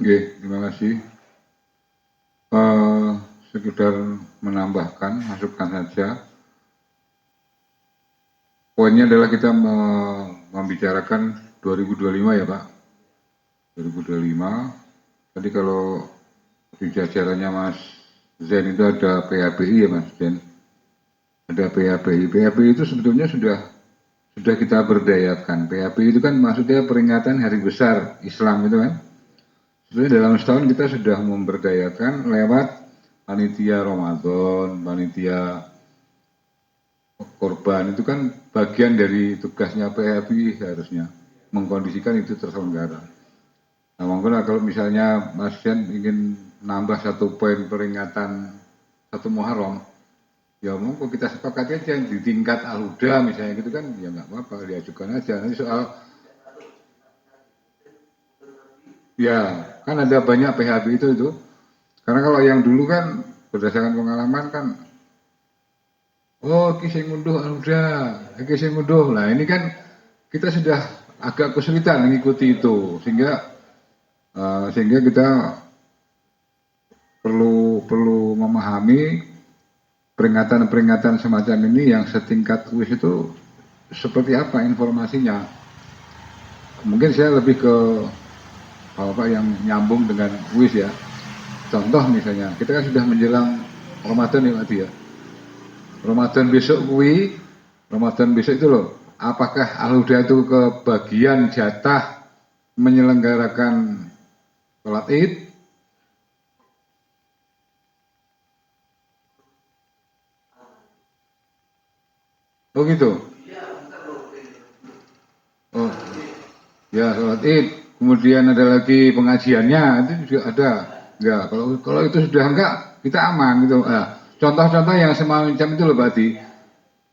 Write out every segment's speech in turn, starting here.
Oke, terima kasih. Eh, Sekedar menambahkan, masukkan saja. Poinnya adalah kita membicarakan 2025 ya Pak. 2025. Tadi kalau di jajarannya Mas Zen itu ada PHBI ya Mas Zen. Ada PHBI. PHBI itu sebetulnya sudah kita berdayakan. PHBI itu kan maksudnya peringatan Hari Besar Islam itu kan. Sebenarnya dalam setahun kita sudah memberdayakan lewat panitia Ramadan, panitia korban itu kan bagian dari tugasnya PHBI harusnya mengkondisikan itu terselenggara. Nah, mungkin kalau misalnya Mas Jan ingin nambah satu poin peringatan satu Muharram, ya monggo kita sepakati aja di tingkat Al-Huda misalnya gitu kan, ya nggak apa-apa diajukan aja. Nanti soal ya kan ada banyak PHB itu. Karena kalau yang dulu kan berdasarkan pengalaman kan, oh kisah ngunduh Al-Huda, kisah ngunduh. Nah ini kan kita sudah agak kesulitan mengikuti itu sehingga kita perlu memahami peringatan-peringatan semacam ini yang setingkat WIS itu seperti apa informasinya. Mungkin saya lebih ke Bapak yang nyambung dengan WIS ya. Contoh misalnya, kita kan sudah menjelang Ramadan ya Pak ya. Ramadan besok itu loh, apakah Al-Huda itu kebagian jatah menyelenggarakan sholat id? Oh gitu. Oh ya sholat id. Kemudian ada lagi pengajiannya itu juga ada. Ya kalau itu sudah enggak kita aman gitu. Nah, contoh-contoh yang semacam itu loh berarti.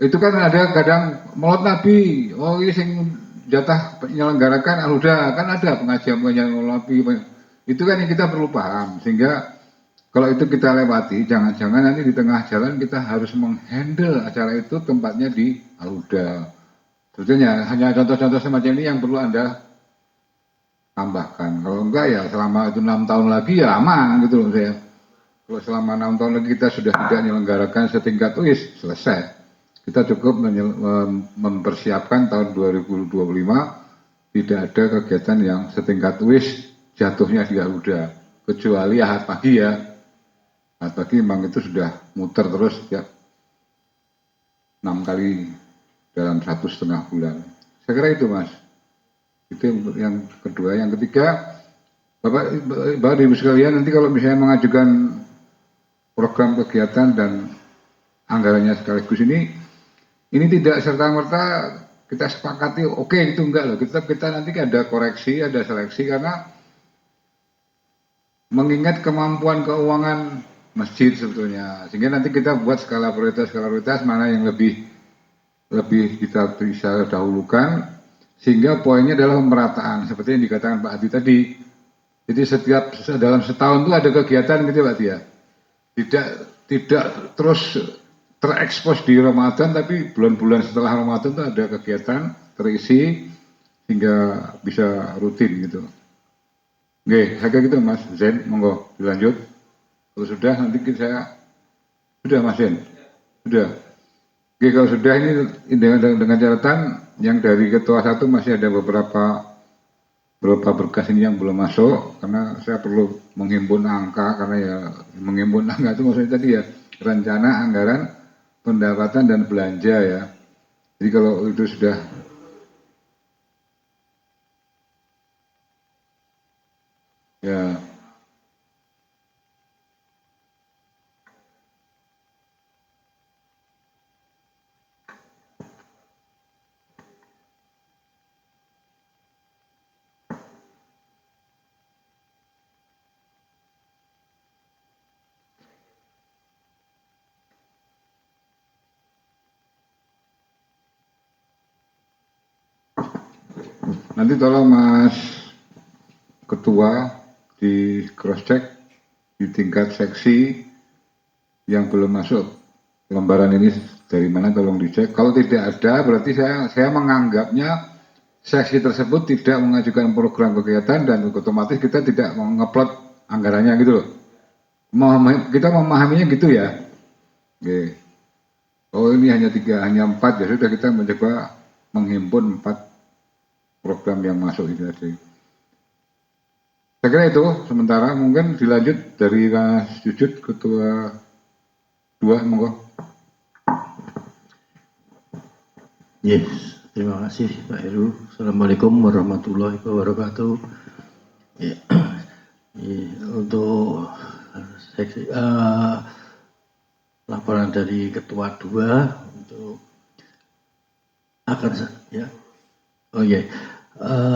Itu kan ada kadang maulid Nabi. Oh ini sing jatah menyelenggarakan Al-Huda kan ada pengajian maulid Nabi. Itu kan yang kita perlu paham sehingga kalau itu kita lewati, jangan-jangan nanti di tengah jalan kita harus menghandle acara itu tempatnya di Al-Huda. Sebetulnya hanya contoh-contoh semacam ini yang perlu Anda tambahkan. Kalau enggak ya selama itu 6 tahun lagi ya aman gitu loh saya. Kalau selama 6 tahun lagi kita sudah tidak menyelenggarakan setingkat WIS, selesai. Kita cukup mempersiapkan tahun 2025 tidak ada kegiatan yang setingkat WIS jatuhnya di Garuda. Kecuali Ahad pagi ya. Ahad pagi memang itu sudah muter terus ya 6 kali dalam 1,5 bulan. Saya kira itu Mas. Itu yang kedua. Yang ketiga, Bapak Ibu sekalian nanti kalau misalnya mengajukan program kegiatan dan anggarannya sekaligus ini tidak serta-merta kita sepakati oke itu enggak loh. Kita nanti ada koreksi, ada seleksi karena mengingat kemampuan keuangan masjid sebetulnya. Sehingga nanti kita buat skala prioritas mana yang lebih kita bisa dahulukan sehingga poinnya adalah pemerataan seperti yang dikatakan Pak Adi tadi. Jadi setiap dalam setahun itu ada kegiatan gitu Pak Adi ya. Tidak terus terekspos di Ramadan tapi bulan-bulan setelah Ramadan itu ada kegiatan terisi hingga bisa rutin gitu. Oke, saya kira gitu Mas Zen, monggo dilanjut. Kalau sudah nanti saya sudah Mas Zen, sudah. Oke, kalau sudah ini dengan catatan yang dari ketua satu masih ada beberapa berkas ini yang belum masuk karena saya perlu menghimpun angka karena ya menghimpun angka itu maksudnya tadi ya rencana anggaran pendapatan dan belanja ya. Jadi kalau itu sudah ya nanti tolong Mas Ketua di cross check di tingkat seksi yang belum masuk lembaran ini dari mana tolong dicek. Kalau tidak ada berarti saya menganggapnya seksi tersebut tidak mengajukan program kegiatan dan otomatis kita tidak mengeplot anggarannya gitu loh. Kita memahaminya gitu ya. Oke. Oh ini hanya 3, hanya 4 ya sudah, kita mencoba menghimpun 4 program yang masuk itu tadi. Saya kira itu sementara, mungkin dilanjut dari Mas Jujut, Ketua 2, monggo. Yes, terima kasih Pak Heru. Assalamualaikum warahmatullahi wabarakatuh. Ya, untuk seksi, laporan dari Ketua 2 untuk akan ya. Oh iya,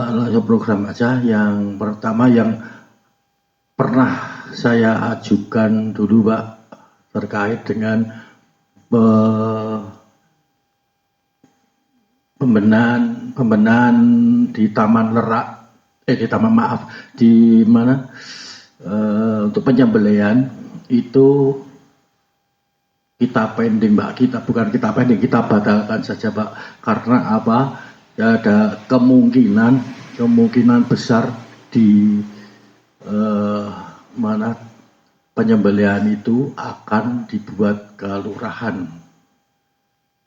langsung program aja. Yang pertama yang pernah saya ajukan dulu Pak, terkait dengan pembenahan di Taman Lerak, di mana untuk penyembelihan itu kita pending Mbak, kita batalkan saja Pak, karena apa? Ya, ada kemungkinan besar di mana penyembelihan itu akan dibuat kelurahan,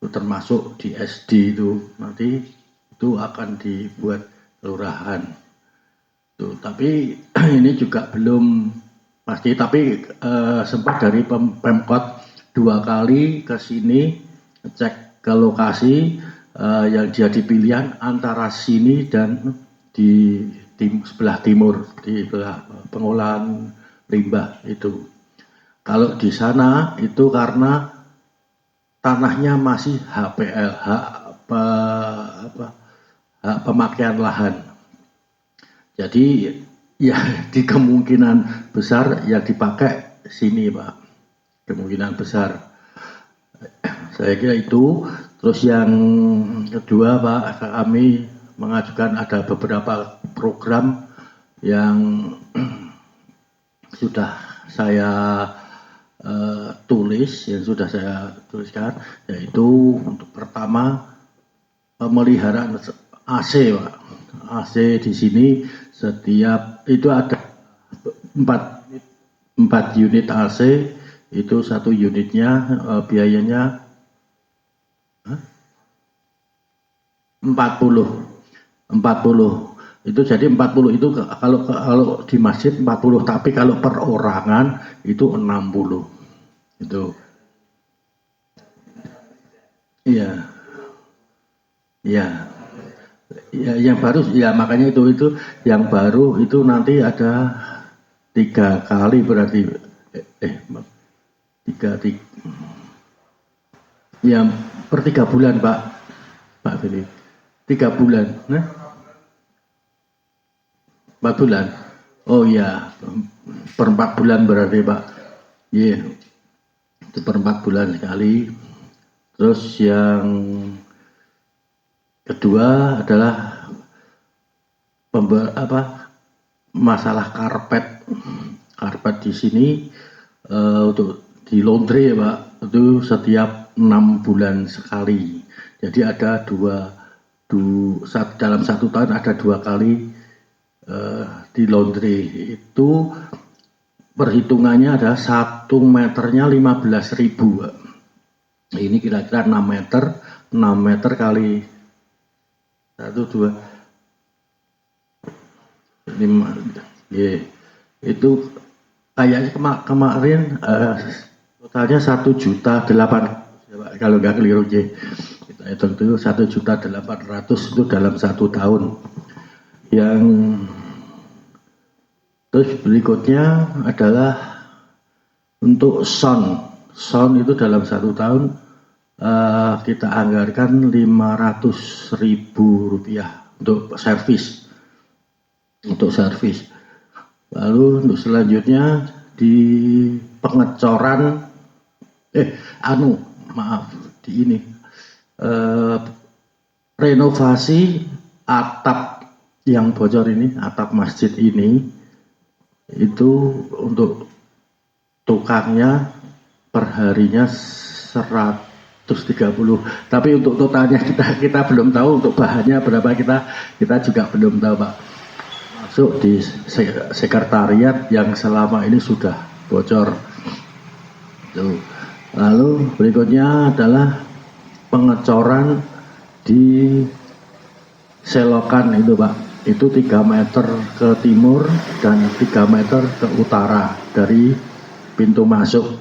termasuk di SD itu nanti itu akan dibuat kelurahan. Tuh, tapi ini juga belum pasti, tapi sempat dari Pemkot 2 kali ke sini cek ke lokasi yang jadi pilihan antara sini dan di sebelah timur, di pengolahan limbah itu. Kalau di sana itu karena tanahnya masih HPL, hak pemakaian lahan. Jadi ya di kemungkinan besar yang dipakai sini Pak, kemungkinan besar. Saya kira itu. Terus yang kedua Pak, kami mengajukan ada beberapa program yang sudah saya sudah saya tuliskan, yaitu untuk pertama pemeliharaan AC Pak. AC di sini setiap itu ada 4 unit AC, itu 1 unitnya biayanya 40 itu, jadi 40 itu kalau di masjid 40, tapi kalau perorangan itu 60 itu. Iya. Ya, yang baru ya, makanya itu yang baru itu nanti ada 3 kali berarti 3 ya per 3 bulan Pak Fili, 3 bulan, nah 4 bulan. Oh ya, per 4 bulan berarti Pak. Iya, itu per 4 bulan sekali. Terus yang kedua adalah masalah karpet di sini untuk di laundry ya Pak, itu setiap 6 bulan sekali. Jadi ada dalam 1 tahun ada 2 kali di laundry. Itu perhitungannya ada 1 meternya 15.000 Pak. Ini kira-kira 6 meter kali 1, 2, 5, yeah. Itu kayaknya kemarin totalnya 1.800.000 kalau nggak keliru ya. Kita hitung itu 1.800.000 itu dalam 1 tahun. Yang terus berikutnya adalah untuk sound itu dalam 1 tahun kita anggarkan Rp500.000 untuk servis. Lalu untuk selanjutnya di pengecoran renovasi atap yang bocor ini, atap masjid ini, itu untuk tukangnya perharinya terus 30. Tapi untuk totalnya kita belum tahu, untuk bahannya berapa kita juga belum tahu, Pak. Masuk di sekretariat yang selama ini sudah bocor. Tuh. Lalu berikutnya adalah pengecoran di selokan itu, Pak. Itu 3 meter ke timur dan 3 meter ke utara dari pintu masuk.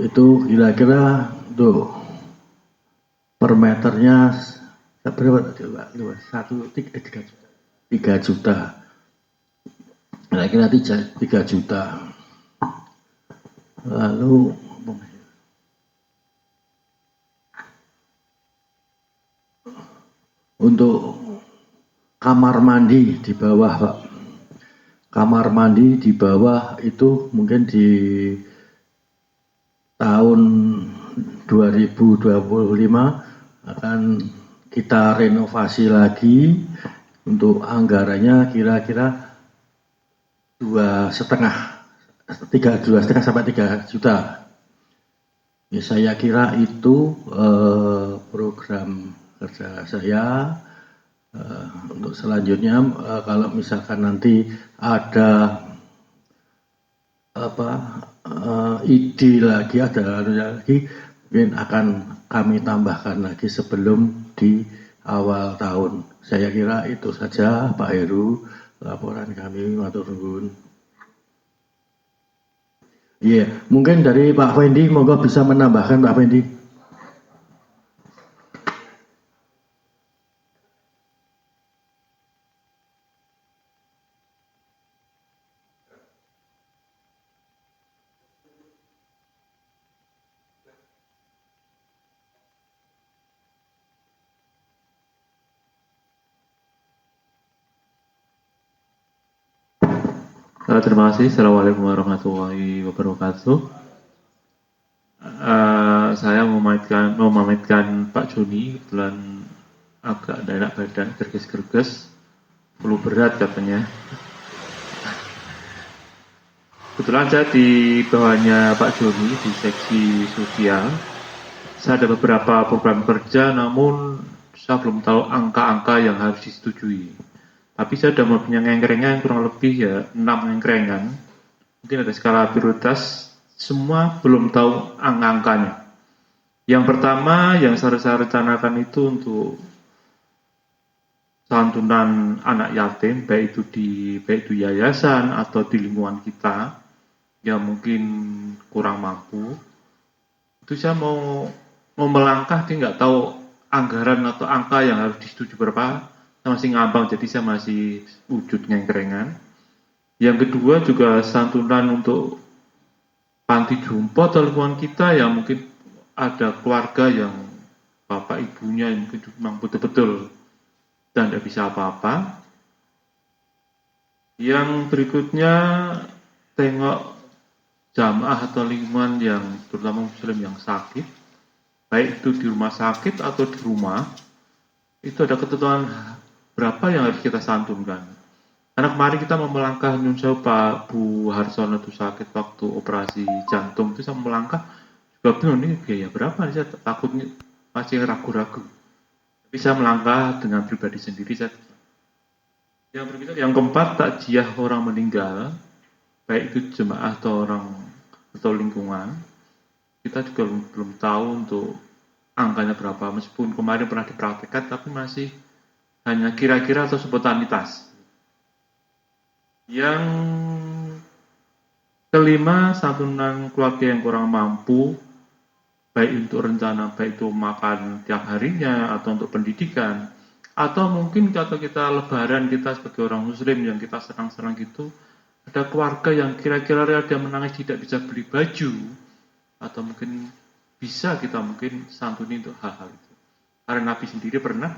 Itu kira-kira tuh per meternya berapa tadi, Pak? 3 juta. Kira-kira 3 juta. Lalu untuk kamar mandi di bawah, Pak. Kamar mandi di bawah itu mungkin di tahun 2025 akan kita renovasi lagi. Untuk anggarannya kira-kira 2,5 sampai 3 juta. Ya, saya kira itu program kerja saya. Untuk selanjutnya kalau misalkan nanti ada ide lagi, ada lagi, mungkin akan kami tambahkan lagi sebelum di awal tahun. Saya kira itu saja, Pak Heru, laporan kami. Matur nuwun. Iya, mungkin dari Pak Fendi, monggo bisa menambahkan, Pak Fendi. Terima kasih. Assalamualaikum warahmatullahi wabarakatuh. Saya memamitkan Pak Joni, kebetulan agak tidak enak badan, gerges-gerges, perlu berat katanya. Kebetulan saya di bawahnya Pak Joni di seksi sosial. Saya ada beberapa program kerja, namun saya belum tahu angka-angka yang harus disetujui. Tapi saya sudah punya ngengkrengan kurang lebih ya 6 ngengkrengan. Mungkin ada skala prioritas, semua belum tahu angka-angkanya. Yang pertama yang saya rencanakan itu untuk santunan anak yatim, baik itu yayasan atau di lingkungan kita yang mungkin kurang mampu. Itu saya mau melangkah, dia nggak tahu anggaran atau angka yang harus disetujui berapa. Saya masih ngambang, jadi saya masih wujud ngengkrengan. Yang kedua juga santunan untuk panti jompo atau lingkungan kita yang mungkin ada keluarga yang bapak ibunya yang mungkin memang betul-betul dan tidak bisa apa-apa. Yang berikutnya tengok jamaah atau lingkungan yang terutama muslim yang sakit, baik itu di rumah sakit atau di rumah, itu ada ketentuan berapa yang harus kita santunkan. Karena kemarin kita mau melangkah nyun sewu Pak Bu Harsono itu sakit waktu operasi jantung, itu saya melangkah juga bingung nih biaya berapa nih, saya takutnya masih ragu-ragu. Tapi saya melangkah dengan pribadi sendiri. Yang berikutnya, yang keempat, takjiah orang meninggal, baik itu jemaah atau orang atau lingkungan. Kita juga belum tahu untuk angkanya berapa, meskipun kemarin pernah dipraktikkan, tapi masih hanya kira-kira atau spontanitas. Yang kelima, santunan keluarga yang kurang mampu, baik untuk rencana, baik itu makan tiap harinya, atau untuk pendidikan, atau mungkin kalau kita lebaran, kita sebagai orang muslim yang kita senang-senang gitu, ada keluarga yang kira-kira dia menangis tidak bisa beli baju, atau mungkin bisa kita mungkin santuni untuk hal-hal itu. Karena Nabi sendiri pernah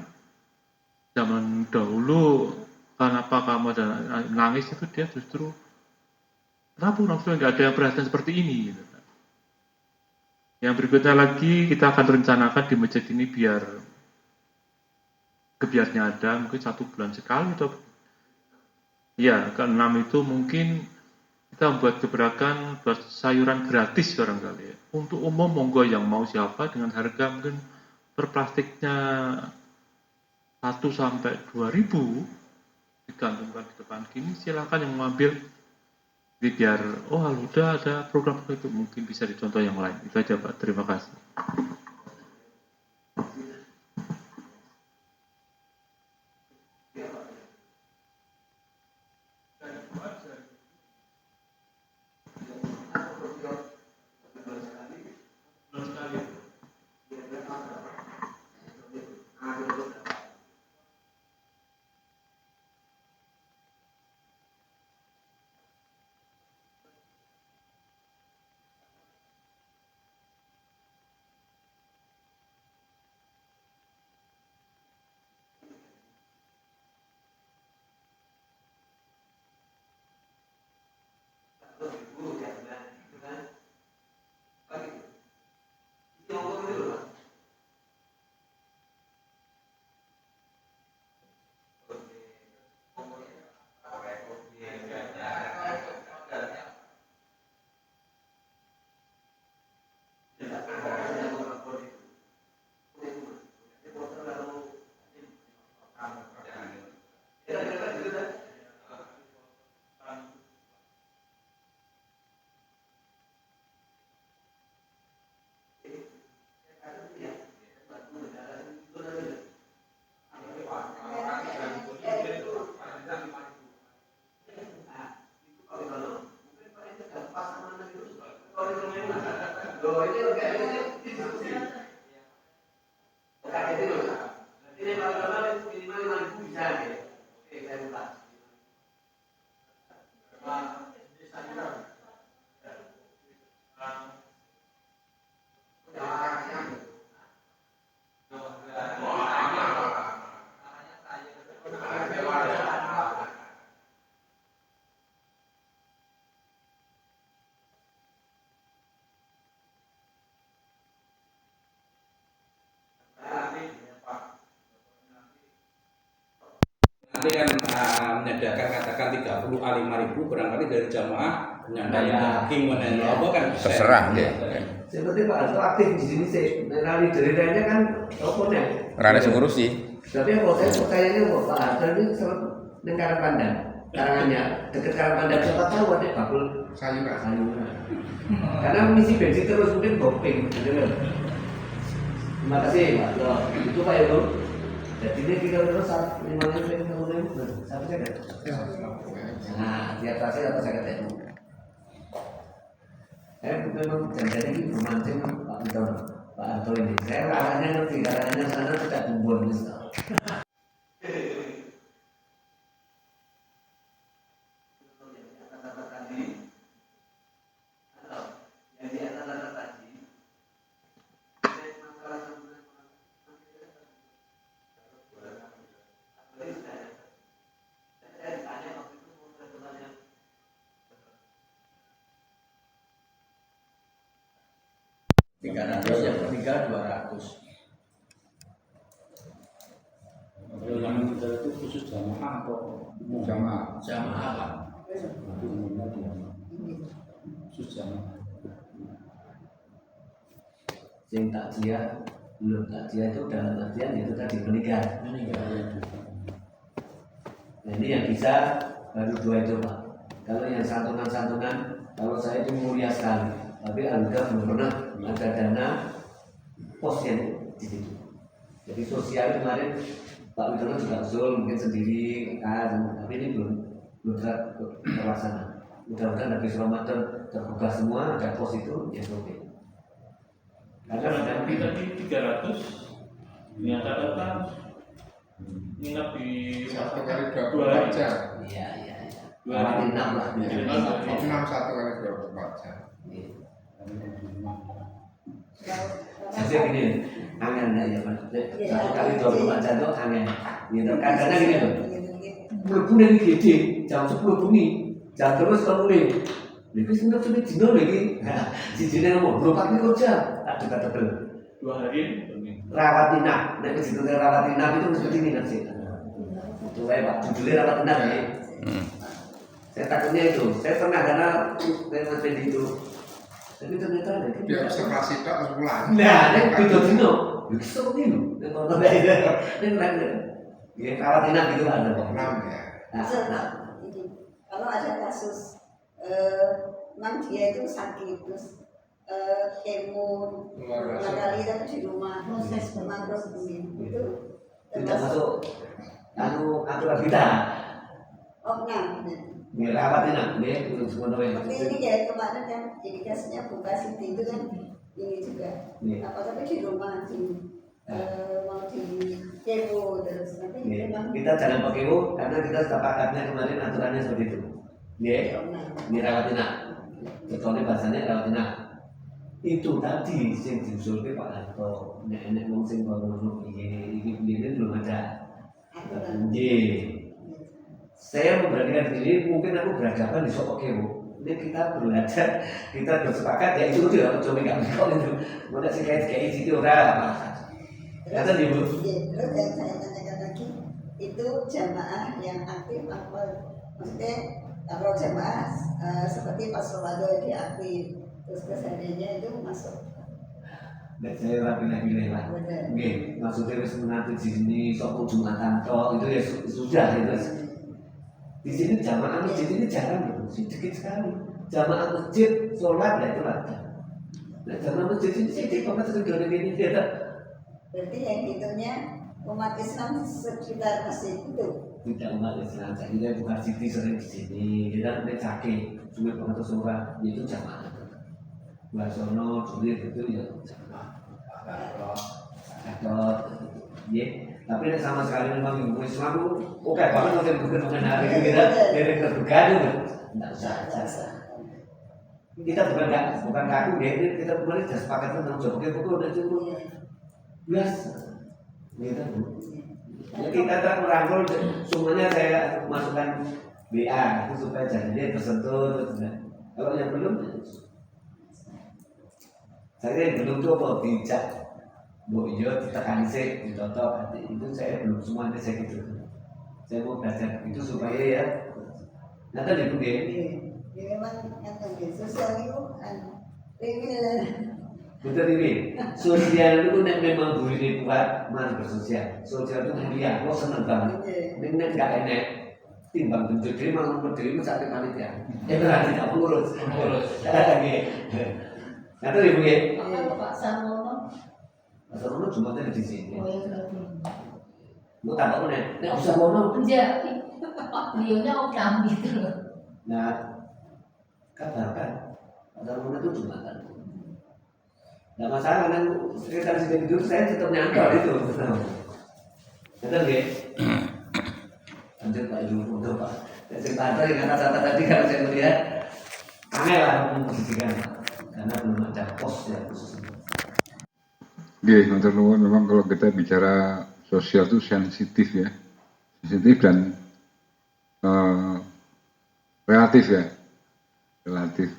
zaman dahulu, kenapa kamu ada nangis, itu dia justru kenapa orang tua nggak ada yang perhatian seperti ini gitu. Yang berikutnya lagi, kita akan rencanakan di masjid ini biar kebiasaan ada mungkin 1 bulan sekali atau ya, keenam itu mungkin kita membuat gebrakan buat sayuran gratis barangkali. Untuk umum monggo yang mau siapa dengan harga mungkin per plastiknya 1 sampai 2.000 digantungkan di depan gini, silakan yang mengambil. Jadi biar Al-Huda ada program itu, mungkin bisa dicontoh yang lain. Itu aja Pak, terima kasih. Nanti kan menyediakan katakan 30 A 5.000 barangkali dari jamaah menyediakan daging menaik apa kan terserah ya. Seperti Pak Arto aktif di sini sih, rally dari lainnya kan teleponnya. Rane sing ngurusi. Tapi kalau saya percayanya Pak Arto ini sangat dengan Pandang, karangannya dekat Karang Pandang. Siapa tahu ada bakul sayuran. Karena mengisi bensin terus mungkin bopeng, gitu kan. Terima kasih Pak Arto. Itu Pak Yono. Jadi ini kita terus 5.000 satu second. Nah, di atasnya atau saya kata saya memang janjinya ini memancing Pak Arto ini. Saya arahnya ngerti, arahnya sana tidak bumbon misal. Tiga 200. Kalau yang kita itu khusus jamaah atau umum? Jamaah. Jamaah Pak. Itu umumnya dia. Khusus jamaah. Sing takjiah belum takjiah itu dalam artian itu tadi meninggal. Nah ini yang bisa baru 2 itu Pak. Kalau yang santunan kalau saya itu mulia sekali, tapi Al-Huda belum pernah ada dana pos yang di situ. Jadi sosial kemarin Pak Widodo juga usul mungkin sendiri kan, tapi ini belum terlaksana. Mudah-mudahan habis Ramadan terbuka semua, ada pos itu ya oke. Karena kita di 300 yang catatan nginap di 1 kali 24 jam. Iya. Lewat 6 lah. 6 1 kali 24 jam. Jadi gini, angan ya Pak. 1 kali 24 jam itu angan. Gitu. Kadang-kadang gini loh. Mlebu ning gede jam 10 bengi, jam terus mulai. Lha wis nginep sampe dino lagi. Sijine ngomong 24 jam. Aduh kata tebel. 2 hari. Rawat inap. Nek wis ditune rawat inap itu mesti nginep sih. Itu wae Pak, judulnya rawat inap ya. Saya takutnya itu. Saya pernah kenal Mas Fendi itu. Tapi ternyata ada Dia observasi tak terus pulang. nah, ini video dino. Besok ini. Ini keren. Ya, karantina gitu ada kok. 6 ya. Nah, Kalau ada kasus memang dia itu sakit terus kemo Luar biasa. kali tapi di rumah proses memang itu tidak masuk aturan kita. opnam. Ini rawatin dia untuk semuanya. Seperti ini kayak kemarin kan indikasinya buka Siti itu kan ini juga apa tapi di rumah mau di kemo terus nanti memang Kita jangan pakai bu, karena kita sepakatnya kemarin aturannya seperti itu. Ya, ini rawatina. Kecuali bahasanya rawatina. Itu tadi yang diusulkan Pak Harto, nenek wong sing ngono ini belum ada. Saya memberanikan diri, mungkin aku berhadapan di sok oke bu. Ini kita belajar, kita bersepakat ya itu tidak coba nggak itu. Mana sih kayak itu orang. Kata ibu. Terus yang saya tanyakan lagi itu jamaah yang aktif apa? Maksudnya kalau jamaah seperti pas Ramadan dia aktif, terus kesehariannya itu masuk. Dan saya rapi-rapi lah. Oke, maksudnya harus mengatur di sini sok Jumatan tok itu ya sudah itu. Di sini jamaah masjid ini jarang, sedikit sekali. Jamaah masjid sholat ya itu ada. Nah jamaah masjid ini sedikit banget sudah ini dia. Berarti yang hitungnya umat Islam sekitar masjid itu. Tidak umat Islam, jadi dia bukan siti sering di sini. Kita nanti sakit, cuma pengatur surat itu jamaah. Basono, sulit itu ya jamaah. Atau ya, tapi sama sekali memang Islam itu oke banget untuk mengenali kita dari kebergaduh. Tidak usah. Kita bukan kaku deh, kita kemarin sudah sepakat tentang jawabnya pokoknya udah cukup. Biasa, gitu. Ya, kita tak merangkul semuanya saya masukkan BA itu supaya jadinya tersentuh. Kalau yang belum, saya yang belum tuh apa bijak, bu iyo ditekan sih, ditotok. Itu saya belum semuanya saya gitu. Saya mau belajar itu supaya ya, nanti ibu dia. Ya memang yang sosial itu kriminal. Betul ini, sosial itu memang boleh kuat, mana bersosial. Sosial itu mulia, lo seneng banget. Ini nggak enak, timbang bentuk diri, malah berdiri sampai panitia. Berarti tidak pengurus. Nanti ibu ya. Pak Sarwono. Pak Sarwono cuma di sini. Oh ya berarti. Mau tambah mana? Pak Sarwono. Enggak, beliaunya opnam gitu loh. Nah, kabarkan Pak Sarwono itu cuma kan. Nggak masalah kan sekitar situ itu saya tetap nyangkal itu. Betul nggak? Lanjut Pak Ibu untuk Pak. Cerita yang kata-kata tadi kalau saya melihat aneh lah memposisikan karena belum ada pos ya khusus. Matur nuwun, memang kalau kita bicara sosial itu sensitif ya, sensitif dan relatif ya, relatif.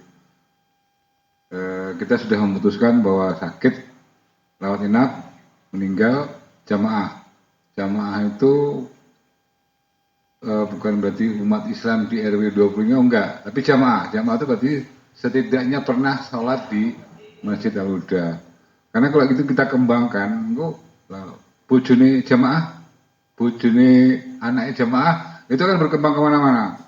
Kita sudah memutuskan bahwa sakit, rawat inap, meninggal, jamaah. Jamaah itu bukan berarti umat Islam di RW 20-nya enggak, tapi jamaah. Jamaah itu berarti setidaknya pernah sholat di Masjid Al-Huda. Karena kalau itu kita kembangkan, bojone jamaah, bojone anaknya jamaah, itu kan berkembang kemana-mana.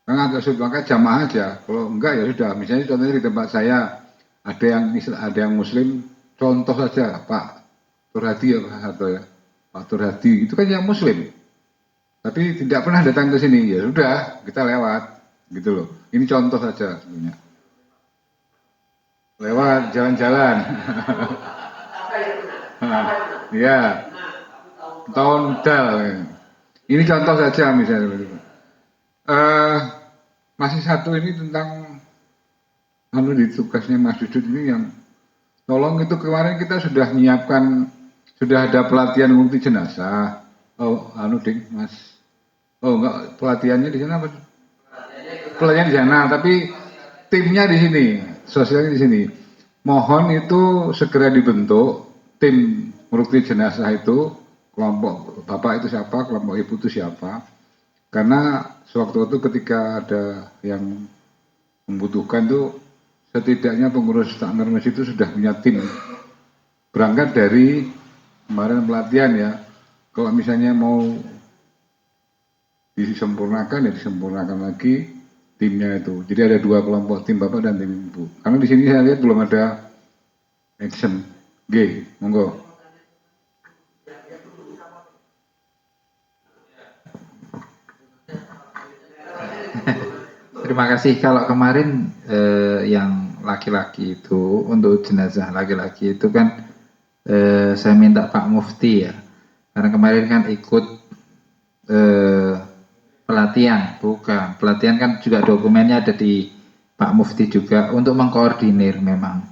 Karena agak sulit, maka jamaah aja. Kalau enggak ya sudah. Misalnya contohnya di tempat saya ada yang Muslim, contoh saja Pak Turhadi ya Pak Harto ya, Pak Turhadi itu kan yang Muslim, tapi tidak pernah datang ke sini. Ya sudah, kita lewat, gitu loh. Ini contoh saja sebenarnya. Lewat jalan-jalan. Ya, tahun dal. Ini contoh saja misalnya. Masih satu ini tentang di tugasnya Mas Dudut ini yang tolong itu kemarin kita sudah menyiapkan, sudah ada pelatihan multi jenazah. Oh, ding Mas. Oh enggak, pelatihannya di sana apa? Pelatihan di sana, tapi timnya di sini, sosialnya di sini. Mohon itu segera dibentuk tim multi jenazah itu, kelompok bapak itu siapa, kelompok ibu itu siapa. Karena sewaktu-waktu ketika ada yang membutuhkan tuh setidaknya pengurus takmir masjid itu sudah punya tim. Berangkat dari kemarin pelatihan ya, kalau misalnya mau disempurnakan ya disempurnakan lagi timnya itu. Jadi ada 2 kelompok, tim bapak dan tim ibu. Karena di sini saya lihat belum ada action. G, monggo. Terima kasih. Kalau kemarin yang laki-laki itu untuk jenazah laki-laki itu kan saya minta Pak Mufti ya, karena kemarin kan ikut pelatihan, bukan pelatihan kan juga dokumennya ada di Pak Mufti juga untuk mengkoordinir. Memang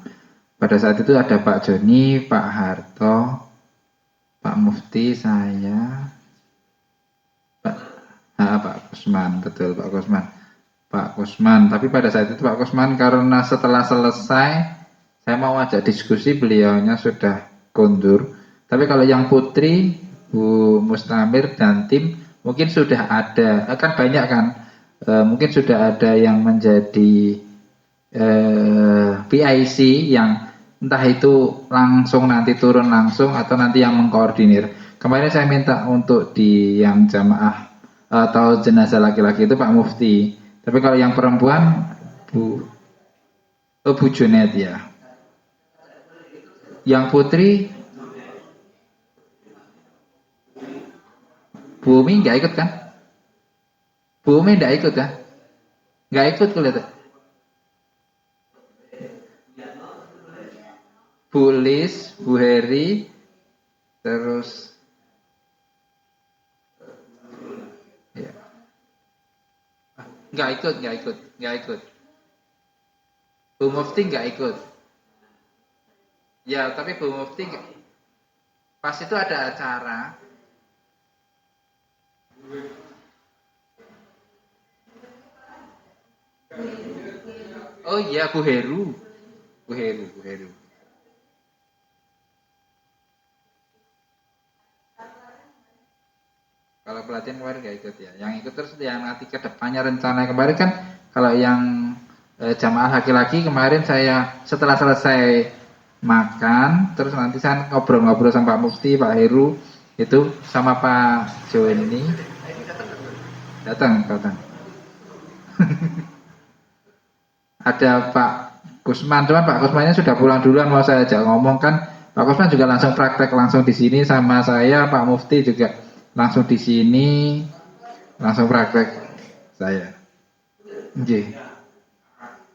pada saat itu ada Pak Joni, Pak Harto, Pak Mufti, saya, Pak Kusman, betul Pak Kusman. Pak Kusman, tapi pada saat itu Pak Kusman karena setelah selesai saya mau ajak diskusi, beliaunya sudah kondur. Tapi kalau yang Putri, Bu Mustamir dan tim mungkin sudah ada, kan banyak kan, mungkin sudah ada yang menjadi PIC yang entah itu langsung nanti turun langsung atau nanti yang mengkoordinir. Kemarin saya minta untuk di yang jamaah atau jenazah laki-laki itu Pak Mufti. Tapi kalau yang perempuan Bu Junet ya. Yang Putri Bu Umi nggak ikut kan? Bu Umi nggak ikut kan? Nggak ikut kelihatan. Bu Lis, Bu Heri, terus ya. Nggak ikut. Bu Mufti nggak ikut. Ya, tapi Bu Mufti pas itu ada acara. Oh iya, Bu Heru. Kalau pelatihan kemarin nggak ikut ya. Yang ikut terus yang nanti ke depannya rencana kemarin kan kalau yang jamaah laki-laki kemarin saya setelah selesai makan terus nanti saya ngobrol-ngobrol sama Pak Mufti, Pak Heru itu sama Pak Joni. Datang. Ada Pak Kusman, cuman Pak Kusmannya sudah pulang duluan, mau saya ajak ngomong kan. Pak Kusman juga langsung praktek langsung di sini sama saya, Pak Mufti juga langsung di sini, langsung praktek saya. Oke.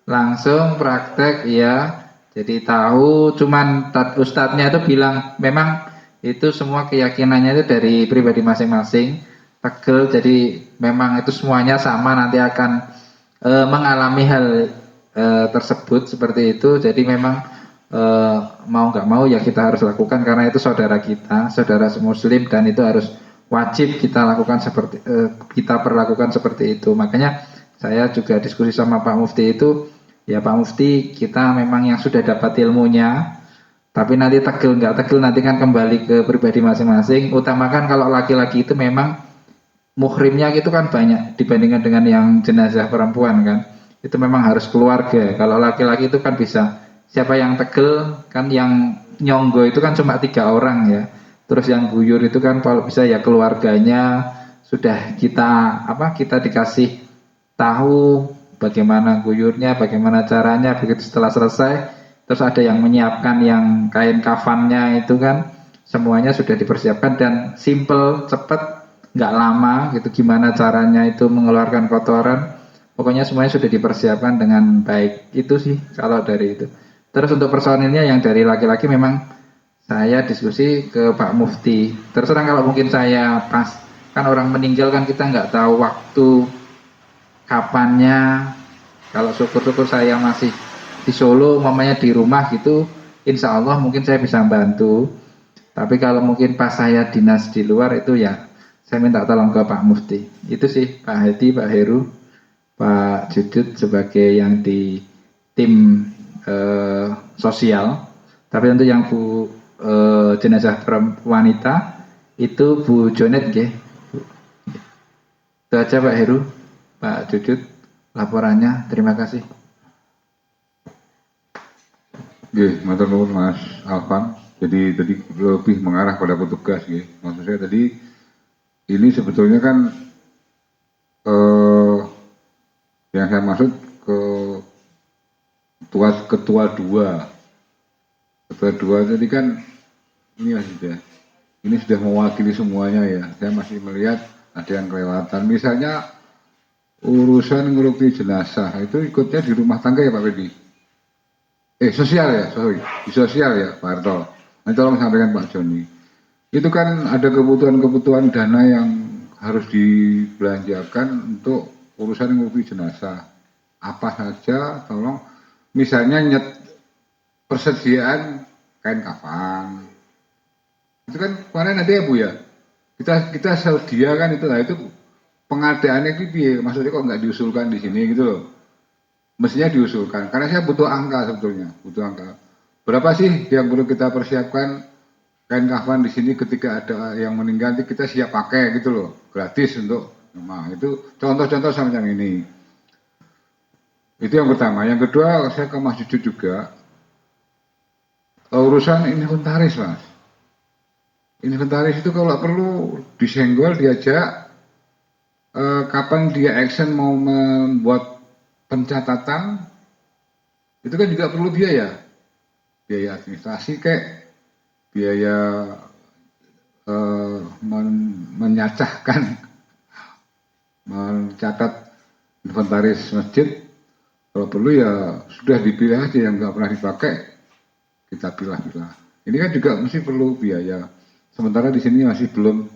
Langsung praktek ya. Jadi tahu, cuman ustadznya itu bilang memang itu semua keyakinannya itu dari pribadi masing-masing. Tegel, jadi memang itu semuanya sama, nanti akan mengalami hal tersebut seperti itu. Jadi memang mau nggak mau ya kita harus lakukan karena itu saudara kita, saudara muslim, dan itu harus wajib kita lakukan seperti kita perlakukan seperti itu. Makanya saya juga diskusi sama Pak Mufti itu, ya Pak Mufti kita memang yang sudah dapat ilmunya, tapi nanti tegel nggak tegel nanti kan kembali ke pribadi masing-masing. Utamakan kalau laki-laki itu memang muhrimnya itu kan banyak dibandingkan dengan yang jenazah perempuan kan. Itu memang harus keluarga. Kalau laki-laki itu kan bisa siapa yang tegel kan, yang nyonggo itu kan cuma 3 orang ya. Terus yang guyur itu kan kalau bisa ya keluarganya sudah kita dikasih tahu bagaimana guyurnya, bagaimana caranya. Begitu setelah selesai terus ada yang menyiapkan yang kain kafannya itu kan, semuanya sudah dipersiapkan dan simple, cepat, nggak lama gitu. Gimana caranya itu mengeluarkan kotoran, pokoknya semuanya sudah dipersiapkan dengan baik. Itu sih kalau dari itu. Terus untuk personilnya yang dari laki-laki memang saya diskusi ke Pak Mufti. Terus terang kalau mungkin saya pas, kan orang meninggal kan kita nggak tahu waktu kapannya. Kalau syukur-syukur saya masih di Solo, mamanya di rumah gitu, insya Allah mungkin saya bisa bantu. Tapi kalau mungkin pas saya dinas di luar itu ya saya minta tolong ke Pak Mufti. Itu sih Pak Hedi, Pak Heru, Pak Judut sebagai yang di tim sosial. Tapi untuk yang jenazah wanita itu Bu Jonet nggih. Itu aja Pak Heru, Pak Jujut, laporannya. Terima kasih. Nggih, matur nuwun Mas Alvan. Jadi tadi lebih mengarah pada petugas nggih. Maksud saya tadi ini sebetulnya kan yang saya maksud ke ketua dua jadi kan ini sudah mewakili semuanya ya. Saya masih melihat ada yang kelewatan. Misalnya urusan nguruti jenazah itu ikutnya di rumah tangga ya Pak Fedi. Sosial ya, di sosial ya Pak Harto. Nanti tolong sampaikan Pak Joni. Itu kan ada kebutuhan-kebutuhan dana yang harus dibelanjakan untuk urusan nguruti jenazah. Apa saja, tolong. Misalnya persediaan kain kafan. Itu kan kemarin ada ya Bu ya. Kita sediakan itu lah, itu pengadaannya itu maksudnya kok nggak diusulkan di sini gitu loh. Mestinya diusulkan karena saya butuh angka sebetulnya, berapa sih yang perlu kita persiapkan kain kafan di sini ketika ada yang meninggal, nanti kita siap pakai gitu loh, gratis untuk itu contoh-contoh semacam ini. Itu yang pertama. Yang kedua, saya ke Mas Jujut juga urusan inventaris Mas. Inventaris itu kalau perlu disenggol, diajak kapan dia action mau membuat pencatatan, itu kan juga perlu biaya administrasi biaya menyacahkan, mencatat inventaris masjid. Kalau perlu ya sudah dipilih aja yang nggak pernah dipakai, kita pilah-pilah. Ini kan juga mesti perlu biaya. Sementara di sini masih belum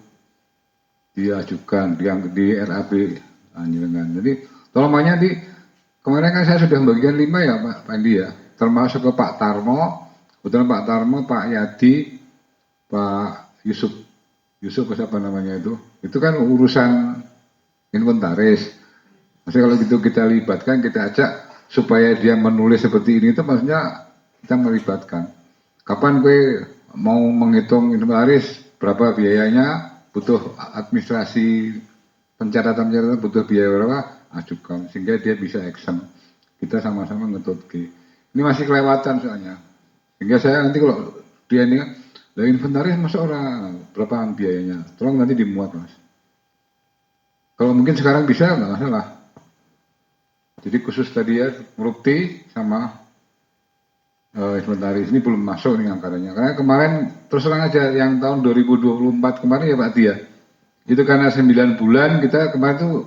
diajukan di RAB Panjenengan. Jadi tolong banyak kemarin kan saya sudah bagian 5 ya Pak Andi ya, termasuk ke Pak Tarmo, kebetulan Pak Tarmo, Pak Yadi, Pak Yusuf siapa namanya itu kan urusan inventaris. Maksudnya kalau gitu kita libatkan, kita ajak supaya dia menulis seperti ini, itu maksudnya kita melibatkan. Kapan gue mau menghitung inventaris, berapa biayanya, butuh administrasi pencatatan butuh biaya berapa, ajukan sehingga dia bisa action, kita sama-sama ngetut. Ini masih kelewatan soalnya, sehingga saya nanti kalau dia ini lah inventaris masa orang berapa biayanya, tolong nanti dimuat Mas. Kalau mungkin sekarang bisa nggak masalah. Jadi khusus tadi ya Murukti sama inventaris ini belum masuk nih anggarannya, karena kemarin terus terang aja yang tahun 2024 kemarin ya Pak Tia, itu karena 9 bulan kita kemarin tuh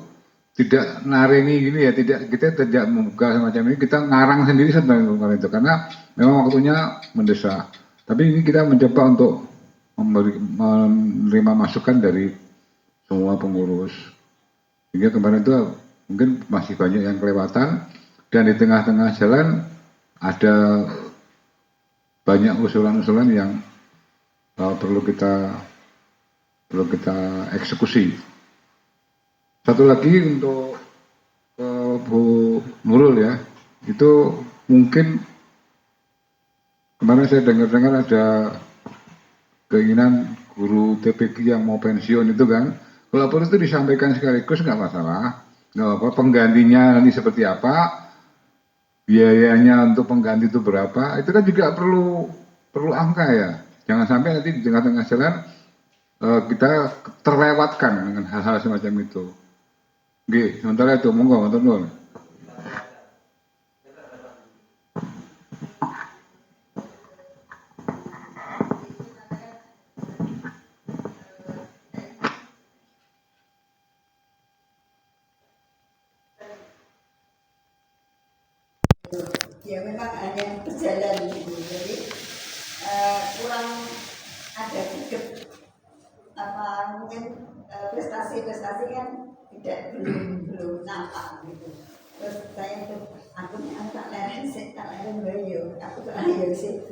tidak narengi gini ya, kita tidak membuka semacam ini, kita ngarang sendiri sebenarnya kemarin itu karena memang waktunya mendesak. Tapi ini kita mencoba untuk menerima masukan dari semua pengurus, sehingga kemarin itu mungkin masih banyak yang kelewatan, dan di tengah-tengah jalan ada banyak usulan-usulan yang perlu kita eksekusi. Satu lagi untuk Bu Nurul ya, itu mungkin kemarin saya dengar ada keinginan guru TPQ yang mau pensiun itu kan, kalau perlu itu disampaikan sekaligus nggak masalah, nggak apa, penggantinya nanti seperti apa, biayanya untuk pengganti itu berapa, itu kan juga perlu angka ya, jangan sampai nanti di tengah-tengah jalan kita terlewatkan dengan hal-hal semacam itu. Oke, sementara itu monggo matur nuwun. Ya memang hanya berjalan gitu, jadi kurang ada dikit mungkin prestasi kan belum nampak gitu. Terus saya tuh aku tak leren aku tuh ayo sih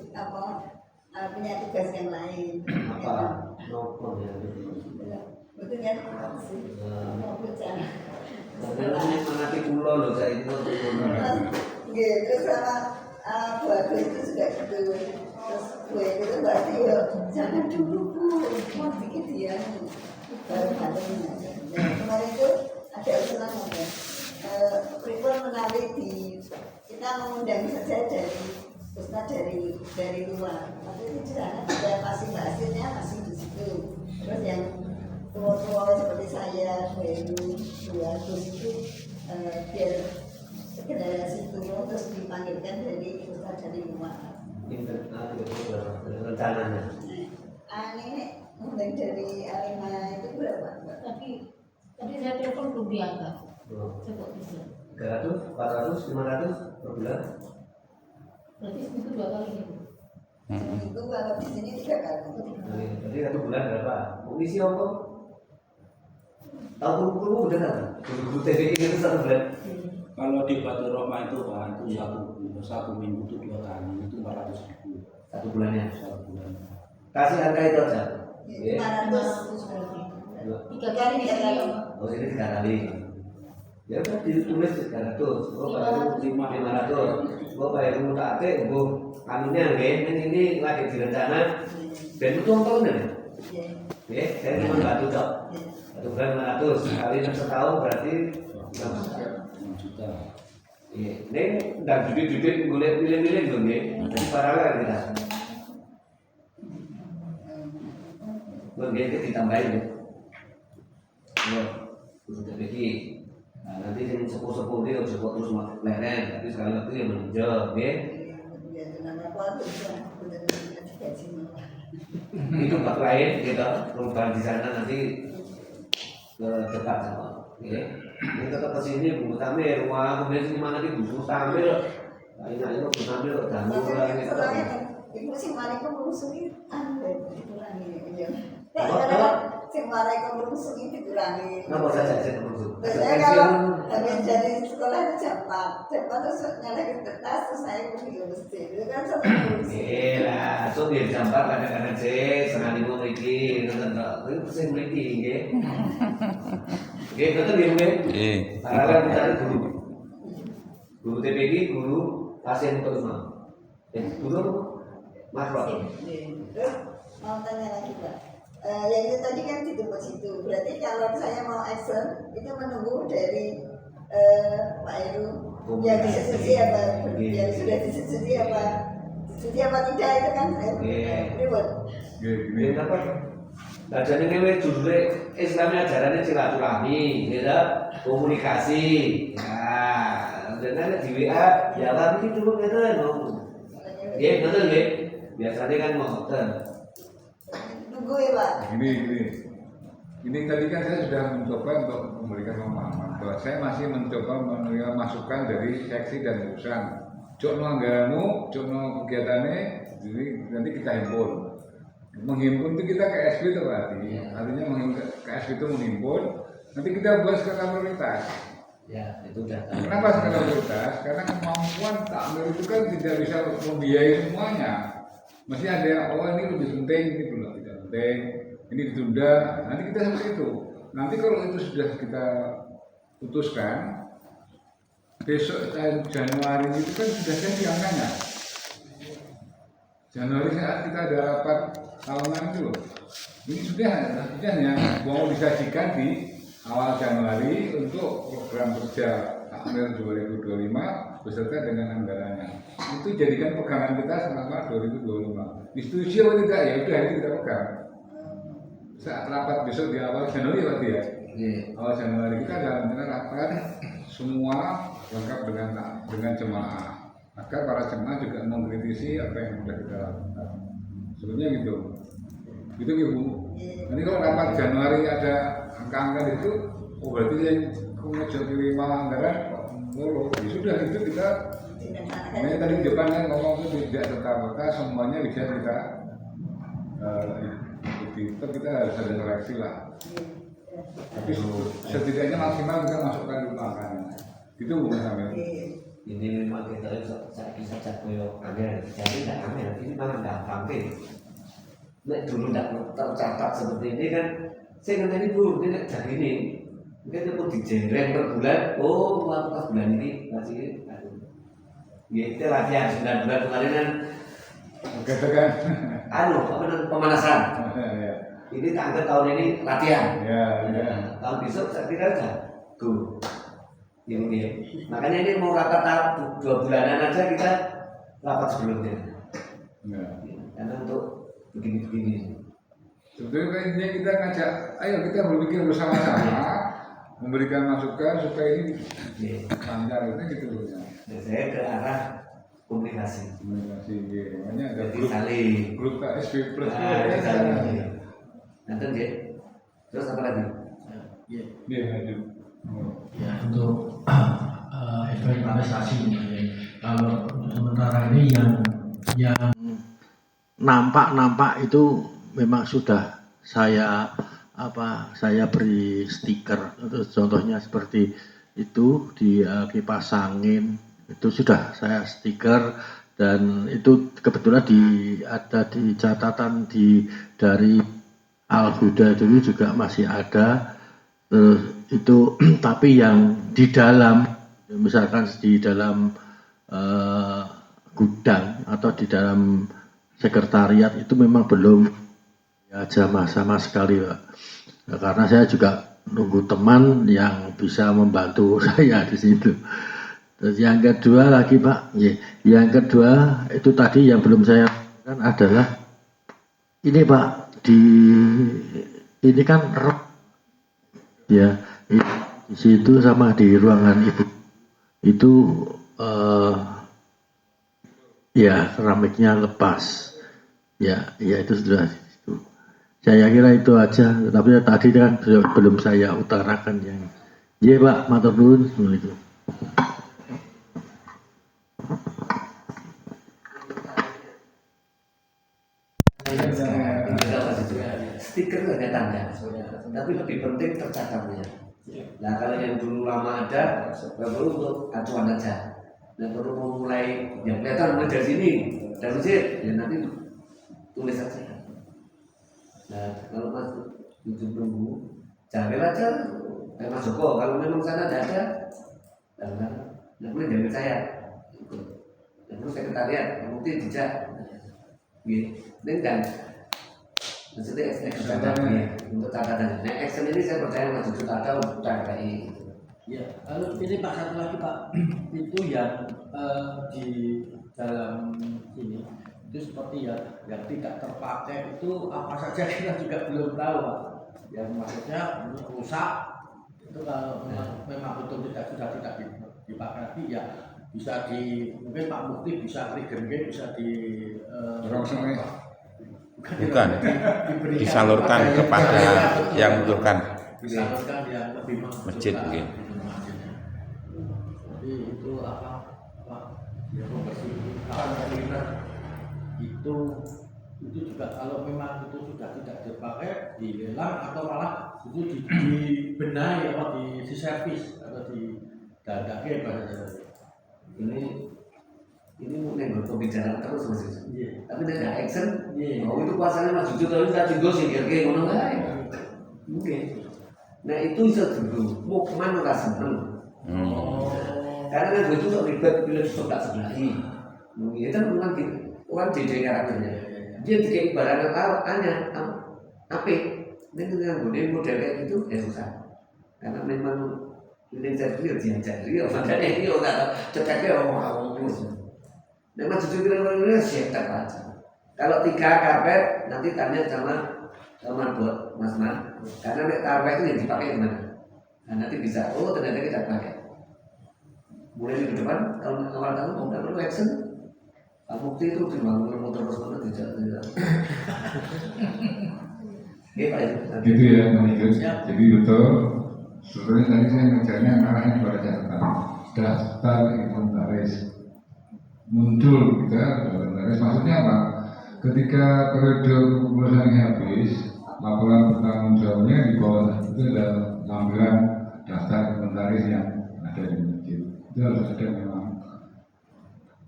punya tugas yang lain. Nopo ya. Betul kan sih. Mau bicara. Sebenarnya mengerti pulau loh saya itu. Gitu sama buat itu juga gitu. Terus gue itu berarti ya jangan dulu Bu, mau bikin dia baru kalinya. Nah kemarin itu ada usulan mungkin pripun menarik di kita mengundang saja dari Ustaz dari luar, tapi di sana juga masih hasilnya masih di situ. Terus yang tua-tua seperti saya, dua Gus itu biar generasi tua terus dipanggilkan dari Ustaz dari luar. Rencananya. Ini mungkin dari Alima itu berapa? Tapi saya telepon belum diangkat. Coba bisa. 300, 400, 500 per bulan. Berarti seminggu 2 kali gitu. Seminggu kalau di sini 3 kali. Jadi 1 bulan berapa? Mau isi apa? Tahu guru udah kan? Guru TVI itu 1 bulan. Kalau di Batu Roma itu Pak, itu satu minggu itu 2 kali, itu 400.000. 1 bulannya. 1 bulan. Kasih angka itu aja. 500 berarti. 3 kali 3 kali. Oh ini 3 kali. Ya udah ditulis 300. Oh Pak Heru 500. Oh Pak Heru tak ate, oh anunya nggih, ini lagi direncana. Ben tonton ya. Nggih, saya cuma bantu tok. 1 bulan 500 kali 6 setahun berarti 6 juta. Iya, ini dan judit-judit boleh pilih-pilih dong nggih. Jadi paralel kita. Nggih ditambahin ya. Oh, udah begini. Nah, nanti yang sepuh-sepuh dia harus terus leren, tapi sekali waktu yang menunjuk, ya. Itu bak lain, gitu. Perubahan di sana nanti ke dekat sama, ya. Ini tetap ke sini, Bu Tamir, rumah kemudian sini mana di Bu Tamir. Nah, ini Bu Tamir, dan Ibu sing mari kok merusuhi dikurangi ya. Apa? Sing mari kok merusuhi dikurangi. Kenapa saja saya merusuh? Biasanya kalau habis jadi sekolah itu cepat terus nyalahin kertas terus saya pergi ke masjid. Itu kan satu merusuh. Iya, so biar jambar kadang-kadang sih senang ibu mriki, nonton tok. Kuwi sing mriki nggih. Nggih, betul nggih, nggih. Nggih. Paralel mencari guru. Guru TPG, guru pasien utama. Guru makro. Terus mau tanya lagi Pak, yang itu tadi kan ditunggu situ. Berarti kalau saya mau action itu menunggu dari Pak Heru yang disetujui apa, yang sudah disetujui apa tidak itu kan ribet. Ini apa? Nah jadi ini judulnya Islamnya ajarannya silaturahmi, ya, komunikasi. Nah, dan di WA ya kan itu dulu gitu, ya betul ya. Biasanya kan motor. Nunggu ya Pak. Ini tadi kan saya sudah mencoba untuk memberikan pemahaman bahwa saya masih mencoba menerima masukan dari seksi dan urusan. Jokno anggaranmu, jokno kegiatannya, jadi nanti kita himpun. Menghimpun itu kita ke SB itu berarti. Artinya ke SB itu menghimpun. Nanti kita buat skala prioritas. Ya itu udah. Kenapa skala prioritas? Karena kemampuan takmir itu kan tidak bisa membiayai semuanya. Masih ada yang ini lebih penting, ini belum tidak penting, ini ditunda. Nanti kita seperti itu. Nanti kalau itu sudah kita putuskan, besok Januari itu kan sudah jadi angkanya. Januari saat kita ada rapat tahunan itu loh. Ini sudah yang mau disajikan di awal Januari untuk program kerja takmir 2025 beserta dengan anggarannya. Itu jadikan pegangan kita selama 2025. Disetujui atau tidak ya udah itu kita pegang. Saat rapat besok di awal Januari berarti ya. Awal Januari kita ada rencana rapat semua lengkap dengan jemaah. Agar para jemaah juga mengkritisi apa yang sudah kita lakukan. Sebenarnya gitu. Gitu Ibu. Nanti kalau rapat Januari ada angka-angka itu, oh berarti yang kemudian terima anggaran ya sudah itu kita. Makanya tadi di depan kan ngomong itu tidak serta-merta semuanya bisa kita ikuti. Tetap kita harus ada seleksi lah. Tapi setidaknya maksimal kita masukkan dulu angkanya. Itu bukan sampai. Ini memang kita bisa cakup angin, jadi tidak angin. Ini malah gampang deh. Nek dulu tidak tercatat seperti ini kan, saya kata ini bu, ini jadi ini. Mungkin pun dijereng per bulan. Oh, pas bulan ini masih. Gitu latihan 9 bulan kemarin kan. Katakan. Pemanasan. Ini tanggal tahun ini latihan. Ya. Tahun besok saya kira go. Ini. Makanya ini mau rapat 2 bulanan aja kita rapat sebelumnya. Ya. Karena untuk begini-begini. Sebetulnya intinya kita ngajak, ayo kita berpikir bersama-sama, memberikan masukan supaya ini lancar gitu loh. Dan saya ke arah komunikasi. Makanya ada Jadi saling. grup KSP Plus. Saling. Nanti dia. Terus apa lagi? Iya, lanjut. Ya untuk inventarisasi kalau sementara ini yang nampak itu memang sudah saya beri stiker. Contohnya seperti itu di kipas angin itu sudah saya stiker, dan itu kebetulan ada di catatan dari Al-Huda dulu juga masih ada. Itu tapi yang di dalam, misalkan di dalam gudang atau di dalam sekretariat itu memang belum jamah sama sekali, Pak. Karena saya juga nunggu teman yang bisa membantu saya di situ. Terus yang kedua lagi, Pak, yang kedua itu tadi yang belum saya kan adalah ini, Pak, ini kan ya di situ sama di ruangan ibu itu ya keramiknya lepas, ya itu sudah. Saya kira itu aja, tapi tadi kan belum saya utarakan yang. Iya, Pak, matur nuwun. Stiker itu ada tanda, tapi lebih penting tercatatnya. Nah kalau yang dulu lama ada, perlu untuk acuan aja. Dan perlu memulai yang kelihatan mulai dari sini, dari sini, ya nanti tulis aja. Nah kalau Mas itu tunggu, jamil aja. Mas Joko, kalau memang sana tidak ada, nah boleh jamil saya. Terus sekretariat, mungkin dijak, gitu. Dan maksudnya untuk catatan. Nah, action ini saya percaya Mas Jujur ada untuk KKI. Ya, lalu ini Pak, satu lagi Pak, itu yang di dalam ini itu seperti yang tidak terpakai itu apa saja kita juga belum tahu, Pak. Yang maksudnya rusak itu kalau memang betul sudah tidak dipakai lagi, ya bisa mungkin Pak Mukti bisa regenerate, bisa bukan disalurkan kepada yang membutuhkan, masjid mungkin. Jadi itu apa Pak, ya itu juga kalau memang itu sudah tidak dipakai dilelang atau malah itu dibenahi atau di servis atau didandake pada ini mungkin berpembicaraan terus Mas Jujur. Tapi tidak action. Oh itu pasalnya Mas Jujur tapi tadi gue sih kayak ngono enggak. Mungkin. Nah itu bisa dulu. Mau kemana rasanya? Karena kan gue tuh ribet bila sudah sebelahi. Mungkin kan orang jadi karakternya. Dia dikai barang hanya apa? Ini dengan model kayak gitu ya susah. Karena memang ini jadi diajari. Makanya ini orang cekaknya orang ngurus. Nah, Mas Jujur bilang siap aja. Kalau 3 karpet nanti tanya sama buat Mas Man. Karena karpet itu yang dipakai gimana? Nah, nanti bisa. Oh ternyata kita pakai. Mulai minggu depan awal tahun mau perlu action. Pak Mukti itu dibangun motor tidak. Gitu ya, Mas. Jadi betul. Sebenarnya tadi saya ngajarnya arahnya kepada catatan. Daftar inventaris muncul inventaris, maksudnya apa? Ketika periode pemulusan ini habis, laporan bertanggung jawabnya di bawah itu ada lampiran daftar inventaris yang ada di masjid. Itu harus ada memang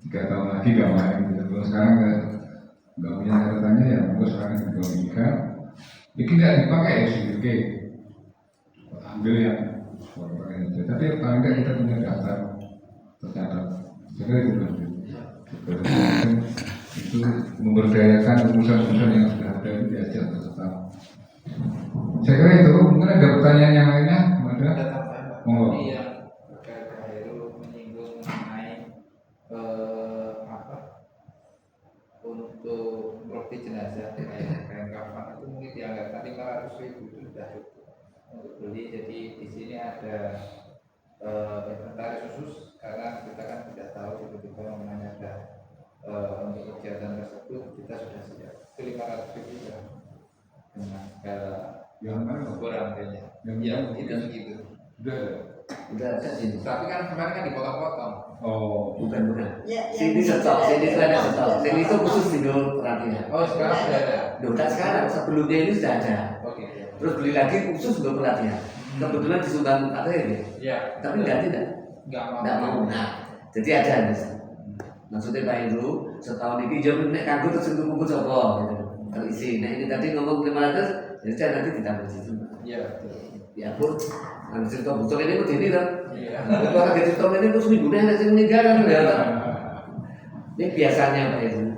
3 tahun lagi nggak main gitu. Kalau sekarang nggak punya catatannya ya monggo sekarang dibagikan. Ini nggak dipakai ya sih, oke. Ambil yang tapi paling nggak kita punya daftar tercatat. Saya itu itu memberdayakan urusan-urusan yang sudah ada itu diajak tetap. Saya kira itu. Mungkin ada pertanyaan yang lainnya? Ada? Monggo. Ini yang Pak Heru menyinggung mengenai untuk roti jenazah kain kafan itu mungkin dianggarkan 500.000 itu sudah cukup untuk beli. Jadi di sini ada inventaris khusus karena kita kan tidak tahu tiba-tiba namanya ada untuk kegiatan tersebut kita sudah siap. Itu 500.000 ya dengan segala Yang mana? kurangnya. Yang Itu begitu. Sudah ada. Udah ada sini. Tapi kan kemarin kan dipotong-potong. Oh. Bukan. Ya, Sini stok, sini ada stok. Sini itu khusus Indo pelatihan. Oh sekarang sudah ada. Bukan sekarang, sebelumnya ini sudah ada. Oke. Terus beli lagi khusus untuk pelatihan. Kebetulan di Sultan Pak Heru ya. Ya. Tapi tidak. Nggak mau. Tidak mau. Nah, jadi ada di sana. Maksudnya Pak Heru setahun ini jam nek kanggo terus untuk buku coba gitu. Terisi. Nah ini tadi ngomong 500, jadi saya nanti ditambah situ. Iya betul. Ya pun, nanti cerita bocor ini pun ini kan. Iya. Kalau ada cerita ini pun seminggu nih ada yang meninggal kan ya. Ini biasanya Pak Heru.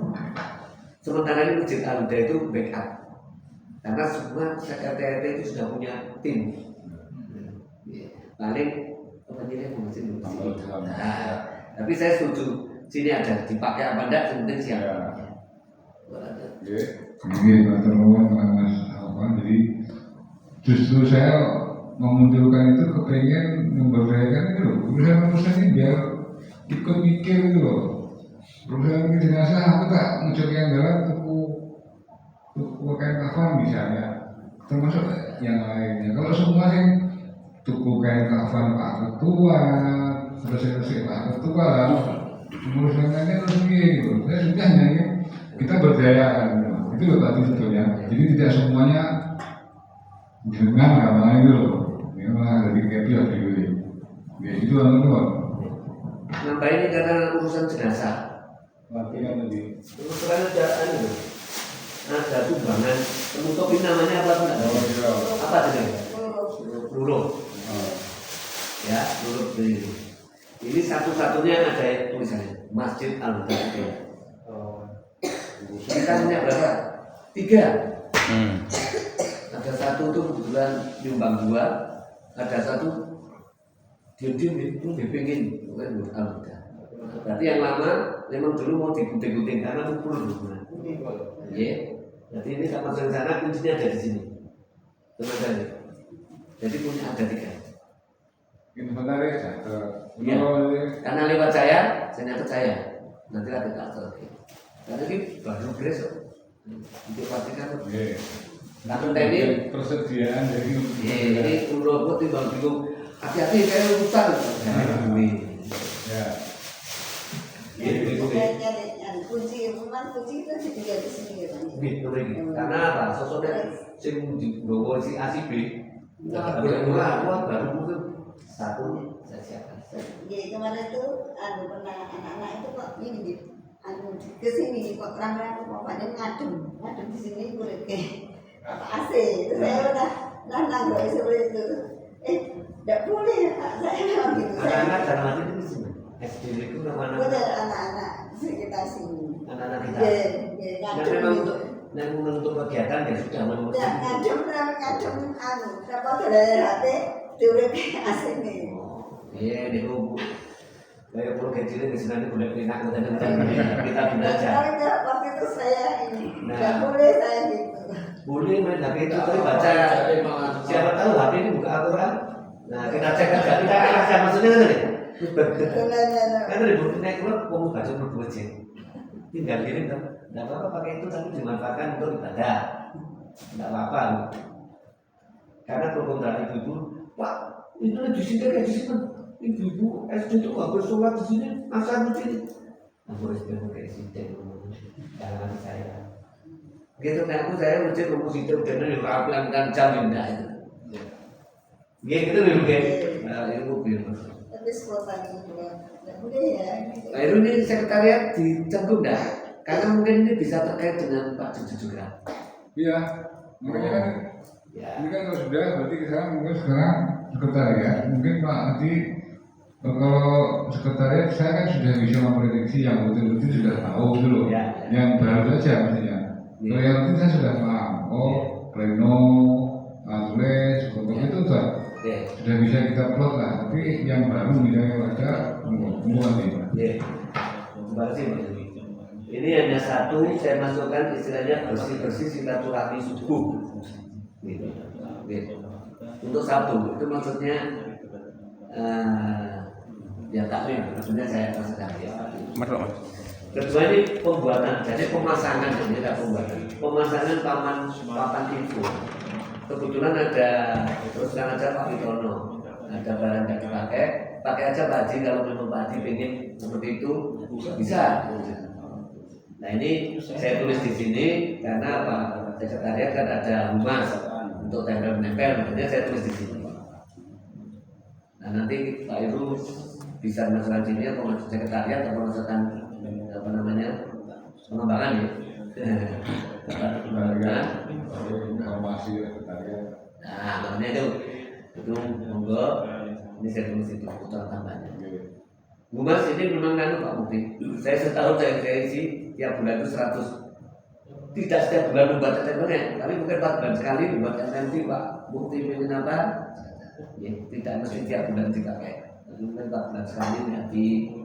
Sementara ini Masjid Al-Huda itu backup. Karena semua RT itu sudah punya tim. Paling penilaian mungkin nah, tapi saya setuju sini ada dipakai apa enggak sebenarnya siapa. Ini terlalu Mas Alvan. Jadi justru saya memunculkan itu kepengen memberdayakan itu loh. Perusahaan ini biar ikut mikir gitu loh. Perusahaan jenazah aku tak mencoba jalan tuku kain kafan misalnya, termasuk yang lainnya. Kalau semua yang tuku kain kafan Pak Ketua, selesai Pak Ketua lah, perusahaannya harus gitu. Saya sudah hanya kita berdayakan, itu loh tadi sebetulnya. Jadi tidak semuanya dengan agama itu loh. Ini malah dari kepi harus dibeli. Ya itu loh. Nah, ini karena urusan jenazah. Latihan tadi. Terus kan ada sumbangan penutup ini namanya apa enggak? Apa tadi? Luluh. Ya, luluh ini satu-satunya ada tulisannya Masjid Al-Huda. Kita punya berapa? 3. Ada satu tuh kebetulan nyumbang 2, ada satu diam-diam itu dipingin bukan Al-Huda. Berarti yang lama memang dulu mau digunting-gunting karena kumpul dulu. Iya. Jadi ini sama sana kuncinya ada di sini. Teman-teman. Jadi punya ada 3. Inventaris Iya. Karena lewat saya nyatet saya. Nanti ada kartu. Karena ini baru beres kok. Untuk pastikan. Nah, ini persediaan dari ini urut timbang bingung. Hati-hati kayak utang. Ya. Nyari kunci rumah, kunci itu juga di sini kan. Karena apa? Sosoknya sing dibawa si A si B. Enggak boleh murah, baru mungkin satu saya siapkan. Ya kemarin itu pernah anak-anak itu kok ini ke sini kok terang-terang bapaknya ngadem di sini kulit apa AC. Itu saya udah nanggung seperti itu. Tidak boleh saya memang gitu. Anak-anak dalam hati itu sini. SD itu nama anak. Betul anak-anak sekitar sini. Anak-anak kita. Ya, Dan memang untuk kegiatan ya sudah memang. Ya, ngadem berapa dari HP diurut asing nih. Iya, dia kayak pulau kecil di sana boleh enak kita belajar. Waktu itu saya ini tidak boleh saya gitu. Boleh main HP itu tapi baca. Siapa tahu HP ini buka Al-Quran. Nah kita cek aja kita aja maksudnya kan nih. Karena di buku naik keluar kamu baca berdua aja. Tinggal kirim kan. Tidak apa-apa pakai itu tapi dimanfaatkan untuk ibadah. Tidak apa-apa. Karena perkontraan ibu-ibu, Pak, itu di sini kayak di sini. Ibu-ibu SD itu nggak bersolat di sini, asal di sini. Aku SD kayak di sini, jangan saya. Gitu kan aku saya uji rumus itu karena di rapian kan jam indah itu. Gitu dulu kan. Nah itu mobil. Tapi sekolah pagi juga tidak boleh ya. Nah itu ini sekretariat di Canggung dah. Karena mungkin ini bisa terkait dengan Pak Cucu juga. Iya, makanya kan ini kan kalau sudah berarti mungkin sekarang sekretariat. Mungkin Pak Adi kalau sekretariat saya kan sudah bisa memprediksi yang betul-betul sudah tahu dulu. Yang baru saja maksudnya. Kalau yang penting saya sudah paham. Oh, pleno, tulis, itu sudah. sudah bisa kita plot lah. Tapi yang baru misalnya ada pembuat ini. Terima kasih Pak. Ini hanya satu, saya masukkan istilahnya bersih-bersih silaturahmi subuh. Gitu. Untuk Sabtu itu maksudnya ya taklim, maksudnya saya maksudkan ya. Kedua ini pembuatan, jadi pemasangan, ini tidak pembuatan. Pemasangan papan info. Kebetulan ada, terus kan aja Pak Witono, ada barang yang dipakai, pakai aja Pak Haji kalau memang Pak Haji pengen seperti itu bisa. Nah ini saya tulis di sini karena apa? Sekretariat kan ada humas untuk tempel-tempel, makanya saya tulis di sini. Nah nanti Pak Iru bisa masukkan sini atau masuk sekretariat atau masukkan apa namanya pengembangan ya. Informasi sekretariat. Nah makanya itu monggo ini saya tulis itu tambahannya. Humas ini memang kan Pak Mukti. Saya setahun saya isi tiap bulan itu 100. Tidak setiap bulan membuat tempelnya, tapi mungkin 4 bulan sekali membuat tempel Pak Mukti ingin apa? Ya, tidak mesti tiap bulan dipakai. Mungkin 4 bulan sekali nanti.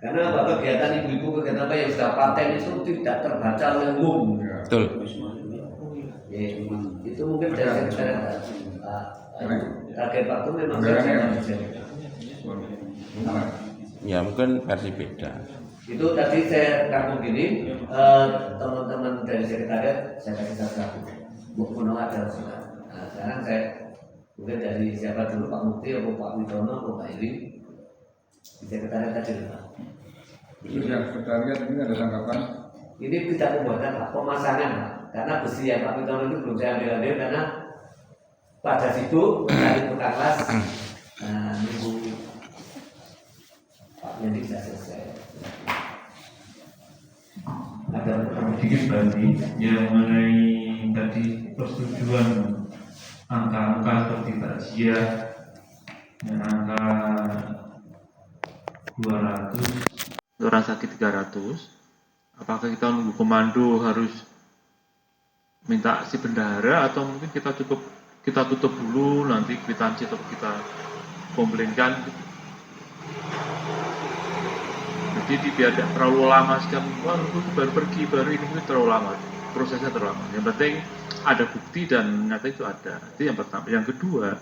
Karena apa kegiatan ibu-ibu kegiatan apa yang sudah paten itu tidak terbaca oleh umum. Betul. Ya, itu mungkin dari sekretariat target waktu memang saya. Ya mungkin versi beda. Itu tadi saya rangkum gini, teman-teman dari sekretariat saya kasih satu buku ada sudah. Nah, sekarang saya mungkin dari siapa dulu Pak Mukti atau Pak Witono atau Pak Iri di sekretariat tadi Pak. Itu yang sekretariat ini ada tanggapan? Ini tidak pembuatan Pak, pemasangan Pak. Karena besi yang Pak Witono itu belum saya ambil karena pada situ dari tukang las nunggu Pak yang tidak selesai. Ada sedikit berarti yang mengenai tadi persetujuan angka-angka seperti takziah dan angka 200 orang sakit 300. Apakah kita nunggu komando harus minta si bendahara atau mungkin kita tutup dulu nanti kwitansi atau kita komplainkan. Jadi biar tidak terlalu lama sekali, wah baru pergi, baru ini mungkin terlalu lama, prosesnya terlalu lama. Yang penting ada bukti dan nyata itu ada. Itu yang pertama. Yang kedua,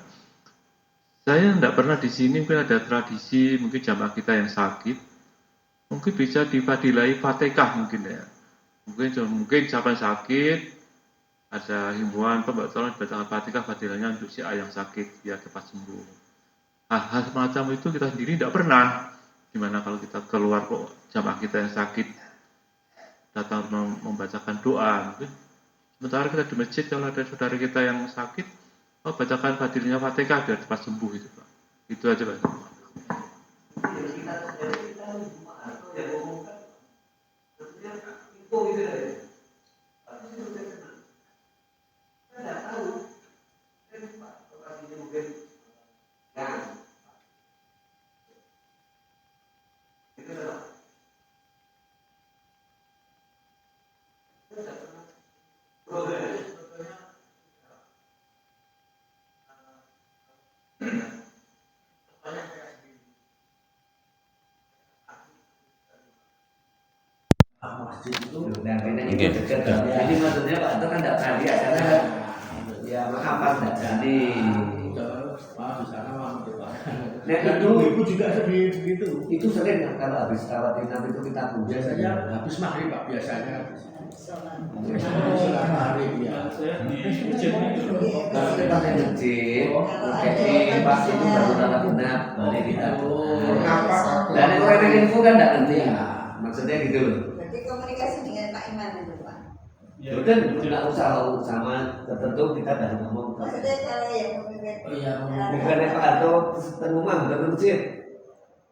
saya tidak pernah di sini mungkin ada tradisi mungkin jamaah kita yang sakit, mungkin bisa difadilai Fatihah mungkin ya. Mungkin siapa yang sakit ada himbauan pembatalan dibacakan Fatihah fadilahnya untuk si ayah yang sakit biar cepat sembuh. Hal semacam itu kita sendiri tidak pernah. Gimana kalau kita keluar kok jamaah kita yang sakit datang membacakan doa, mungkin sementara kita di masjid kalau ada saudara kita yang sakit, bacakan fadilahnya Fatihah biar cepat sembuh itu Pak. Itu aja Pak. Jadi maksudnya Pak itu kan tidak pernah lihat karena ya maaf Pak tidak berani. Nah itu juga sering begitu. Itu sering kalau habis rawat inap itu kita biasanya habis maghrib Pak biasanya. Kalau kita di masjid, kayak Pak itu baru rawat inap, balik kita. Dan yang info kan tidak penting. Maksudnya gitu loh. Berarti komunikasi dengan Pak Iman itu Pak. Betul, tidak usah sama tertentu kita baru ngomong. Maksudnya kalau yang bukan Pak Harto pengumuman dari masjid.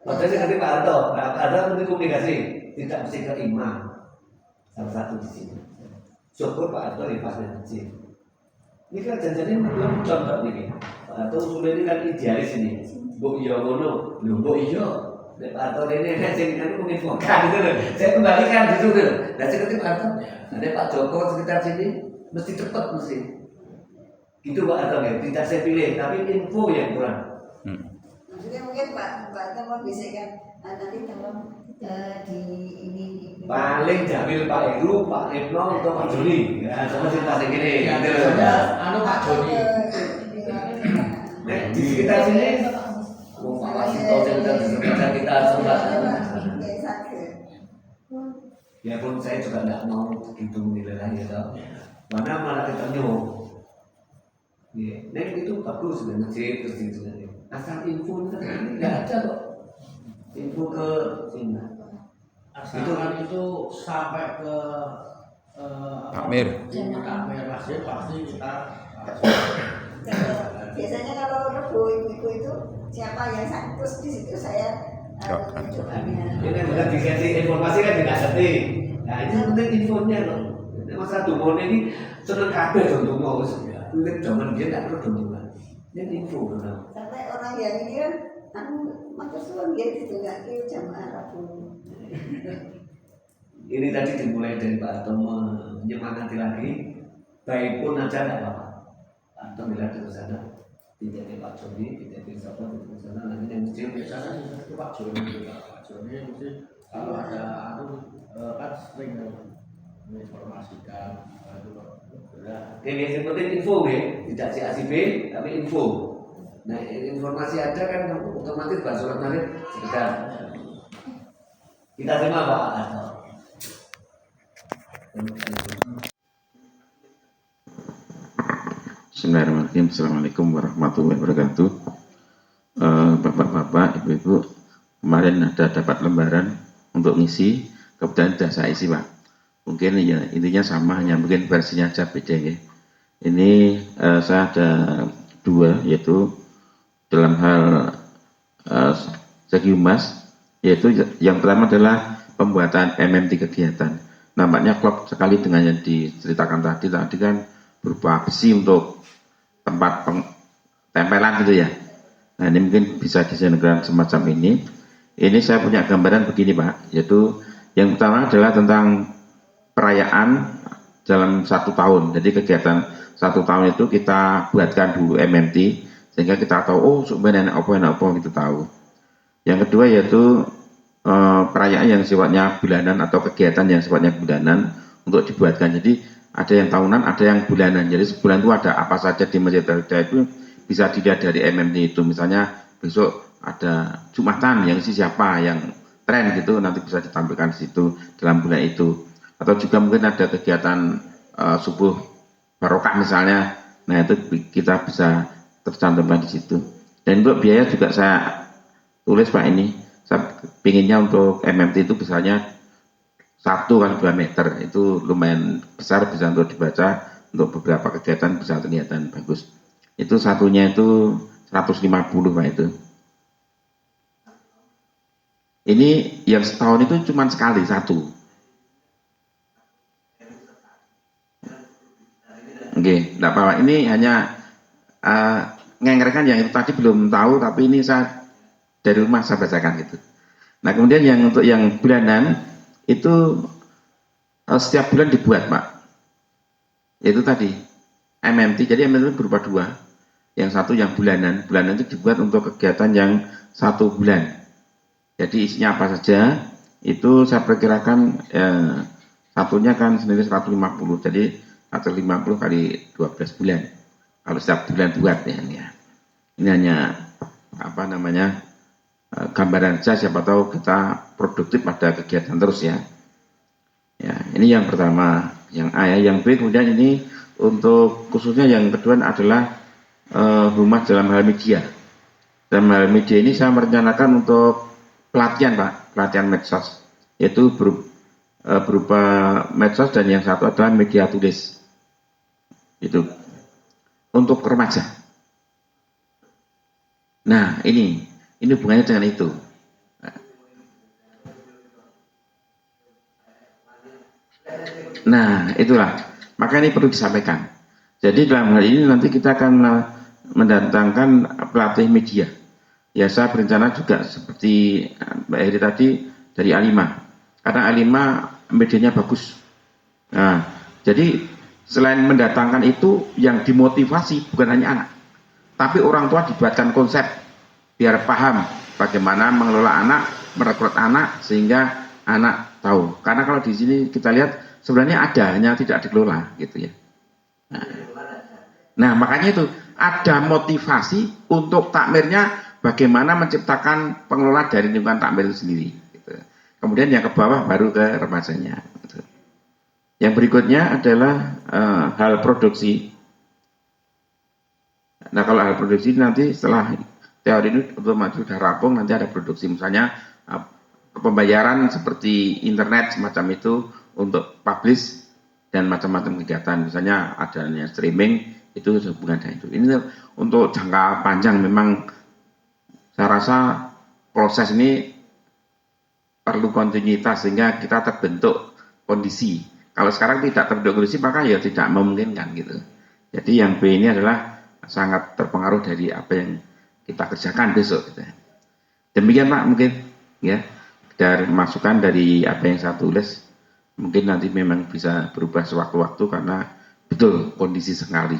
Maksudnya nanti Pak Harto nanti komunikasi tidak mesti ke imam. Salah satu di sini. Syukur Pak Harto di pasien masjid. Ini kan janjinya belum contoh nih. Pak Harto usulnya ini kan idealis ini. Mbok iya ngono, lho mbok iya. Pak Harto ini kan menginfokan gitu loh. Saya kembalikan gitu loh. Nah seperti Pak Harto, nanti Pak Joko sekitar sini mesti cepat mesti. Itu Pak Arto ya, tidak saya pilih, tapi info yang kurang. Maksudnya mungkin Pak Arto bisikkan nanti tolong di ini. Paling Jamil Pak Heru, Pak Ibnu atau Pak Joni. Ya, sama cerita segini. Pak Joni. Nah, di sekitar sini, Pak Wasito cerita kita sempat. Ya pun saya juga tidak mau itu menilai lagi ya, mana malah ketemu. Ya, nah itu bagus sebenarnya terus gitu. Asal info itu nggak ada kok. Info ke sini. Asalkan itu sampai ke Takmir. Takmir pasti kita Biasanya kalau Rebo ibu itu siapa yang terus di situ saya ini bukan dikasih informasi kan tidak ngerti. Nah ini penting infonya loh. Masa dumone ini seneng kabeh dong mau mungkin zaman dia tidak perlu dumungan. Ini info benar. Sampai orang yang ini kan matur suwun dia ditunggangi jamaah Rabu. Ini tadi dimulai dari Pak Arto menyemangati lagi, baik pun aja tidak apa-apa. Pak Arto bilang ke sana, tidak ke Pak Joni, tidak ke siapa di sana. Nanti yang kecil biasanya ke Pak Joni juga. Pak Joni mesti kalau ada kan sering menginformasikan itu. Ini yang penting info ya, tidak si A si B, tapi info. Nah informasi ada kan otomatis Pak Surat Marit sekedar kita terima Pak Arto. Bismillahirrahmanirrahim. Assalamualaikum warahmatullahi wabarakatuh. Bapak-bapak, ibu-ibu, kemarin ada dapat lembaran untuk ngisi, kebetulan sudah saya isi Pak. Mungkin ya intinya sama, hanya mungkin versinya aja beda ya. Ini saya ada dua, yaitu dalam hal segi humas, yaitu yang pertama adalah pembuatan MMT kegiatan. Nampaknya klop sekali dengan yang diceritakan tadi kan berupa besi untuk tempat tempelan gitu ya. Nah ini mungkin bisa diselenggarakan semacam ini. Ini saya punya gambaran begini Pak, yaitu yang pertama adalah tentang perayaan dalam 1 tahun. Jadi kegiatan 1 tahun itu kita buatkan dulu MMT sehingga kita tahu oh sebenarnya apa kita tahu. Yang kedua yaitu perayaan yang sifatnya bulanan atau kegiatan yang sifatnya bulanan untuk dibuatkan. Jadi ada yang tahunan, ada yang bulanan. Jadi sebulan itu ada apa saja di Masjid Al-Huda itu bisa dilihat dari MMT itu. Misalnya besok ada Jumatan yang siapa yang tren gitu nanti bisa ditampilkan di situ dalam bulan itu. Atau juga mungkin ada kegiatan subuh barokah misalnya. Nah itu kita bisa tercantumkan di situ. Dan untuk biaya juga saya tulis Pak ini. Saya pinginnya untuk MMT itu misalnya 1 kali 2 meter itu lumayan besar, bisa untuk dibaca untuk beberapa kegiatan bisa kelihatan bagus. Itu satunya itu 150 Pak itu. Ini yang setahun itu cuma sekali satu. Oke, tidak apa-apa. Ini hanya ngengerkan yang itu tadi belum tahu, tapi ini saya dari rumah saya bacakan gitu. Nah kemudian yang untuk yang bulanan itu setiap bulan dibuat Pak. Itu tadi MMT. Jadi MMT itu berupa 2. Yang satu yang bulanan. Bulanan itu dibuat untuk kegiatan yang 1 bulan. Jadi isinya apa saja? Itu saya perkirakan satunya kan sendiri 150. Jadi 150 kali 12 bulan. Kalau setiap bulan buat ya. Ini hanya apa namanya? Gambaran saja, siapa tahu kita produktif pada kegiatan terus ya. Ya, ini yang pertama, yang A ya. Yang B kemudian ini untuk khususnya yang kedua adalah humas dalam hal media. Dalam hal media ini saya merencanakan untuk pelatihan Pak, pelatihan medsos, yaitu berupa medsos dan yang satu adalah media tulis. Itu untuk remaja. Nah ini hubungannya dengan itu. Nah itulah, maka ini perlu disampaikan. Jadi dalam hal ini nanti kita akan mendatangkan pelatih media. Ya saya berencana juga seperti Mbak Heri tadi dari A5. Karena A5 medianya bagus. Nah jadi selain mendatangkan itu yang dimotivasi bukan hanya anak, tapi orang tua dibuatkan konsep biar paham bagaimana mengelola anak, merekrut anak sehingga anak tahu. Karena kalau di sini kita lihat sebenarnya ada, hanya tidak dikelola gitu ya. Nah makanya itu ada motivasi untuk takmirnya, bagaimana menciptakan pengelola dari lingkungan takmir itu sendiri. Gitu. Kemudian yang ke bawah baru ke remajanya. Gitu. Yang berikutnya adalah hal produksi. Nah kalau hal produksi nanti setelah teori ini otomatis sudah rampung, nanti ada produksi. Misalnya pembayaran seperti internet semacam itu untuk publish dan macam-macam kegiatan. Misalnya adanya streaming, itu hubungan dengan itu. Ini untuk jangka panjang memang saya rasa proses ini perlu kontinuitas sehingga kita terbentuk kondisi. Kalau sekarang tidak terbentuk kondisi maka ya tidak memungkinkan gitu. Jadi yang B ini adalah sangat terpengaruh dari apa yang kita kerjakan besok gitu. Demikian Pak mungkin ya, dari masukan dari apa yang saya tulis. Mungkin nanti memang bisa berubah sewaktu-waktu karena betul kondisi sekali.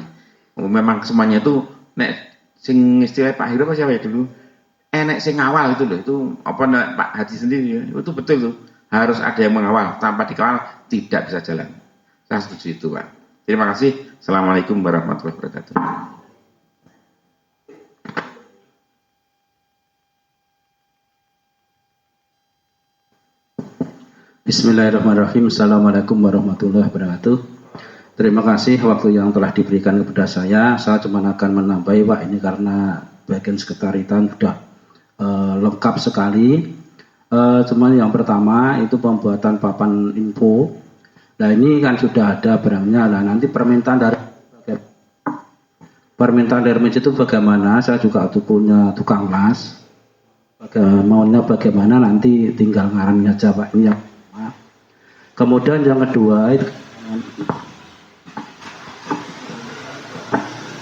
Memang semuanya itu nek sing istilah Pak Hiro siapa ya dulu, nek sing ngawal itu loh, itu apa Pak Haji sendiri ya, itu betul tuh, harus ada yang mengawal, tanpa dikawal tidak bisa jalan. Saya setuju itu Pak. Terima kasih. Assalamualaikum warahmatullahi wabarakatuh. Bismillahirrahmanirrahim. Assalamualaikum warahmatullahi wabarakatuh. Terima kasih waktu yang telah diberikan kepada saya. Saya cuma akan menambahi Pak, ini karena bagian sekretariatan sudah lengkap sekali. Cuman yang pertama itu pembuatan papan info. Nah ini kan sudah ada barangnya. Nah nanti permintaan dari masjid itu bagaimana? Saya juga punya tukang las. Maunya bagaimana nanti tinggal ngarannya aja Pak. Ini yang kemudian yang kedua itu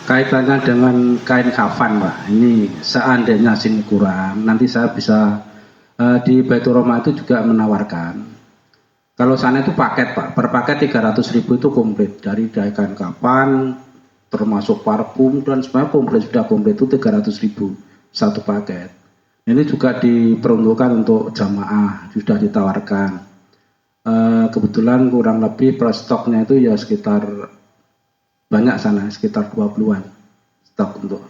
kaitannya dengan kain kafan Pak. Ini seandainya sini kurang, nanti saya bisa di Baitur Rahmah itu juga menawarkan. Kalau sana itu paket Pak, per paket 300.000 itu komplit, dari kain kafan termasuk parfum dan semuanya komplit, sudah komplit itu 300.000 satu paket. Ini juga diperuntukkan untuk jamaah, sudah ditawarkan. Kebetulan kurang lebih stoknya itu ya sekitar banyak sana, sekitar 20-an stok untuk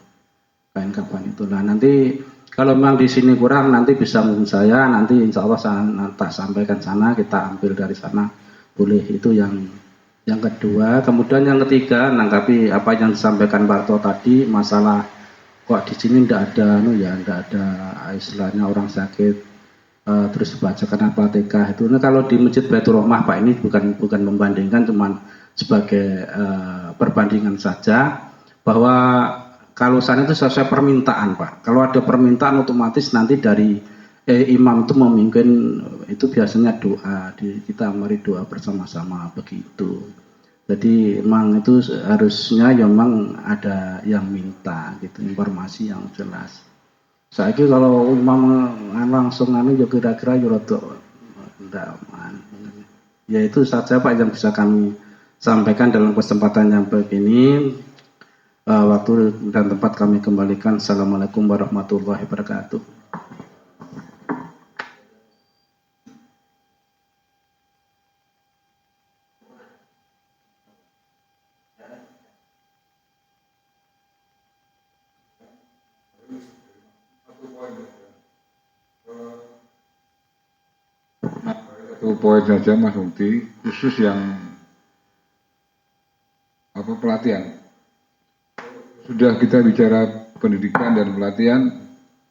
kain kafan itu. Nah nanti kalau memang di sini kurang nanti bisa menghubungi saya, nanti insya Allah saya nanti sampaikan sana, kita ambil dari sana boleh. Itu yang kedua. Kemudian yang ketiga, nanggapi apa yang disampaikan Pak Arto tadi, masalah kok di sini tidak ada tidak ada istilahnya orang sakit terus dibacakan Al-Fatihah itu. Nah, kalau di Masjid Baitur Rahmah Pak, ini bukan membandingkan, cuman sebagai perbandingan saja, bahwa kalau sana itu sesuai permintaan Pak. Kalau ada permintaan otomatis nanti dari imam itu memimpin, itu biasanya doa, kita mari doa bersama-sama begitu. Jadi memang itu harusnya memang ada yang minta gitu, informasi yang jelas. Saya kira kalau imam langsung ya kira-kira tidak aman. Ya itu saja Pak yang bisa kami sampaikan dalam kesempatan yang begini. Waktu dan tempat kami kembalikan. Assalamualaikum warahmatullahi wabarakatuh. Satu poin saja Mas Mukti, khusus yang pelatihan. Sudah kita bicara pendidikan dan pelatihan,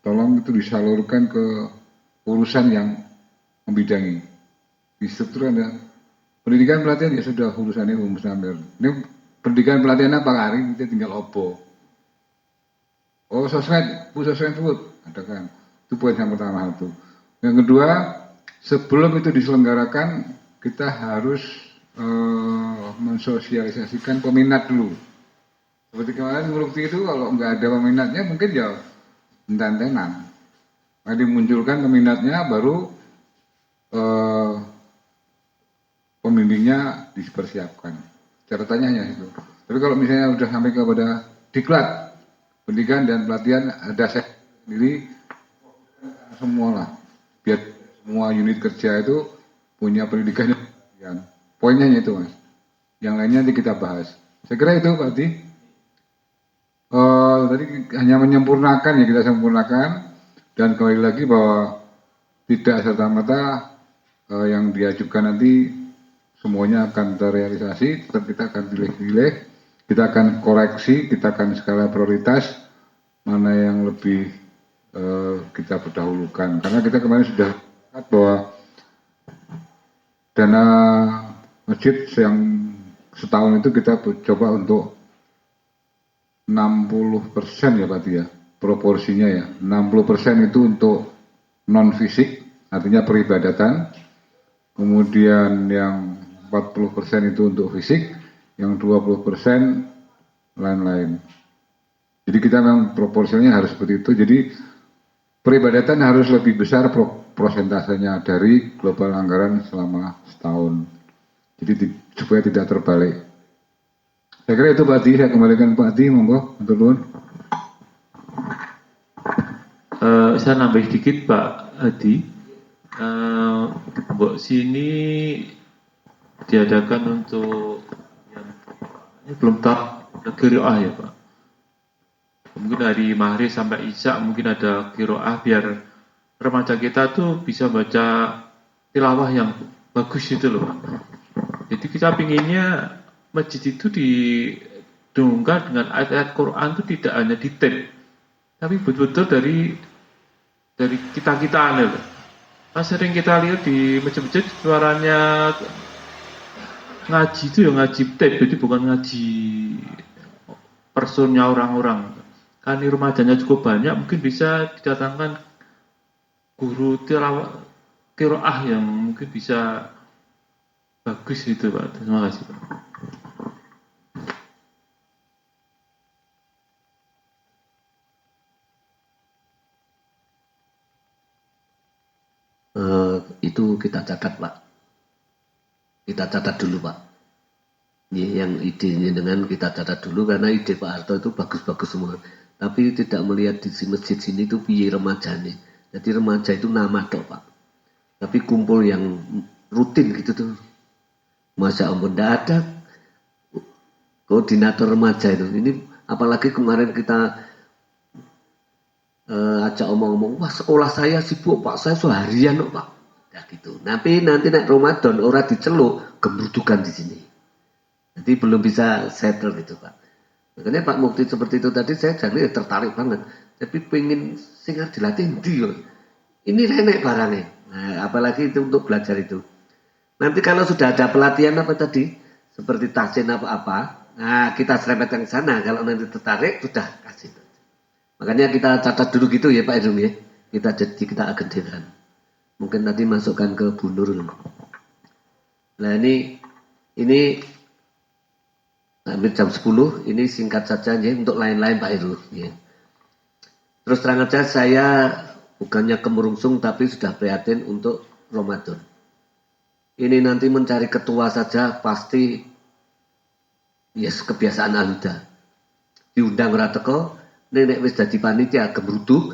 tolong itu disalurkan ke urusan yang membidangi. Di struktur ada pendidikan pelatihan ya sudah urusannya umum sambil. Ini pendidikan pelatihan apa hari kita tinggal opo. Oh sosmed, sosmed ada kan. Itu poin yang pertama itu. Yang kedua, sebelum itu diselenggarakan, kita harus mensosialisasikan peminat dulu. Seperti kemarin Murukti itu kalau nggak ada peminatnya mungkin ya entan-entan. Nah, dimunculkan peminatnya baru pembimbingnya dipersiapkan. catatannya hanya itu. Tapi kalau misalnya udah sampai kepada diklat pendidikan dan pelatihan, ada saya sendiri semua lah, biar semua unit kerja itu punya pendidikan yang poinnya itu Mas. Yang lainnya nanti kita bahas. Saya kira itu Pak Adi. Tadi hanya menyempurnakan ya, kita sempurnakan, dan kembali lagi bahwa tidak serta-merta yang diajukan nanti semuanya akan terrealisasi. Tetap kita akan pilih-pilih, kita akan koreksi, kita akan skala prioritas mana yang lebih kita berdahulukan. Karena kita kemarin sudah lihat bahwa dana masjid yang setahun itu kita coba untuk 60% ya Pak ya, proporsinya ya. 60% itu untuk non fisik, artinya peribadatan. Kemudian yang 40% itu untuk fisik, yang 20% lain-lain. Jadi kita memang proporsinya harus seperti itu. Jadi peribadatan harus lebih besar prosentasenya dari global anggaran selama setahun. Jadi supaya tidak terbalik. Saya kira itu Pak Adi, saya kembalikan Pak Adi, monggo, untuk nuwun. Saya nambah sedikit Pak Adi. Mbok sini diadakan untuk yang belum tahu qiraah ya Pak. Mungkin dari maghrib sampai isya mungkin ada qiraah biar remaja kita tuh bisa baca tilawah yang bagus itu loh Pak. Jadi kita pinginnya masjid itu didengungkan dengan ayat-ayat Quran itu tidak hanya di tape, tapi betul-betul dari kita loh. Nah, sering kita lihat di masjid-masjid suaranya ngaji itu ya ngaji tape, jadi bukan ngaji personnya orang-orang. Kan di rumahnya cukup banyak, mungkin bisa didatangkan guru qiraah yang mungkin bisa bagus itu Pak. Terima kasih Pak. Itu kita catat Pak. Kita catat dulu Pak. Ini yang idenya dengan kita catat dulu karena ide Pak Harto itu bagus-bagus semua. Tapi tidak melihat di masjid sini itu piye remajanya. Jadi remaja itu nama tok Pak. Tapi kumpul yang rutin gitu tuh. Masya Allah, tidak ada koordinator remaja itu. Ini apalagi kemarin kita ajak omong-omong, wah sekolah saya sibuk Pak, saya seharian kok Pak. Ya gitu. Nanti naik Ramadan orang diceluk gemrudukan di sini. Jadi belum bisa settle gitu Pak. Makanya Pak Mukti seperti itu tadi saya jadi tertarik banget. Tapi pengen singar dilatih dia. Ini nenek barangnya. Nah, apalagi itu untuk belajar itu. Nanti kalau sudah ada pelatihan apa tadi, seperti tahsin apa-apa, nah kita serempet yang sana. Kalau nanti tertarik, sudah kasih. Makanya kita catat dulu gitu ya Pak Edum ya. Kita agendakan. Mungkin nanti masukkan ke Bu Nurul. Nah ini hampir jam 10. Ini singkat saja ya untuk lain-lain Pak Heru. Ya. Terus terang aja saya bukannya kemurungsung tapi sudah prihatin untuk Ramadan. Ini nanti mencari ketua saja pasti yes kebiasaan aluda. Diundang ora teko, nek wis dadi panitia gemruduk,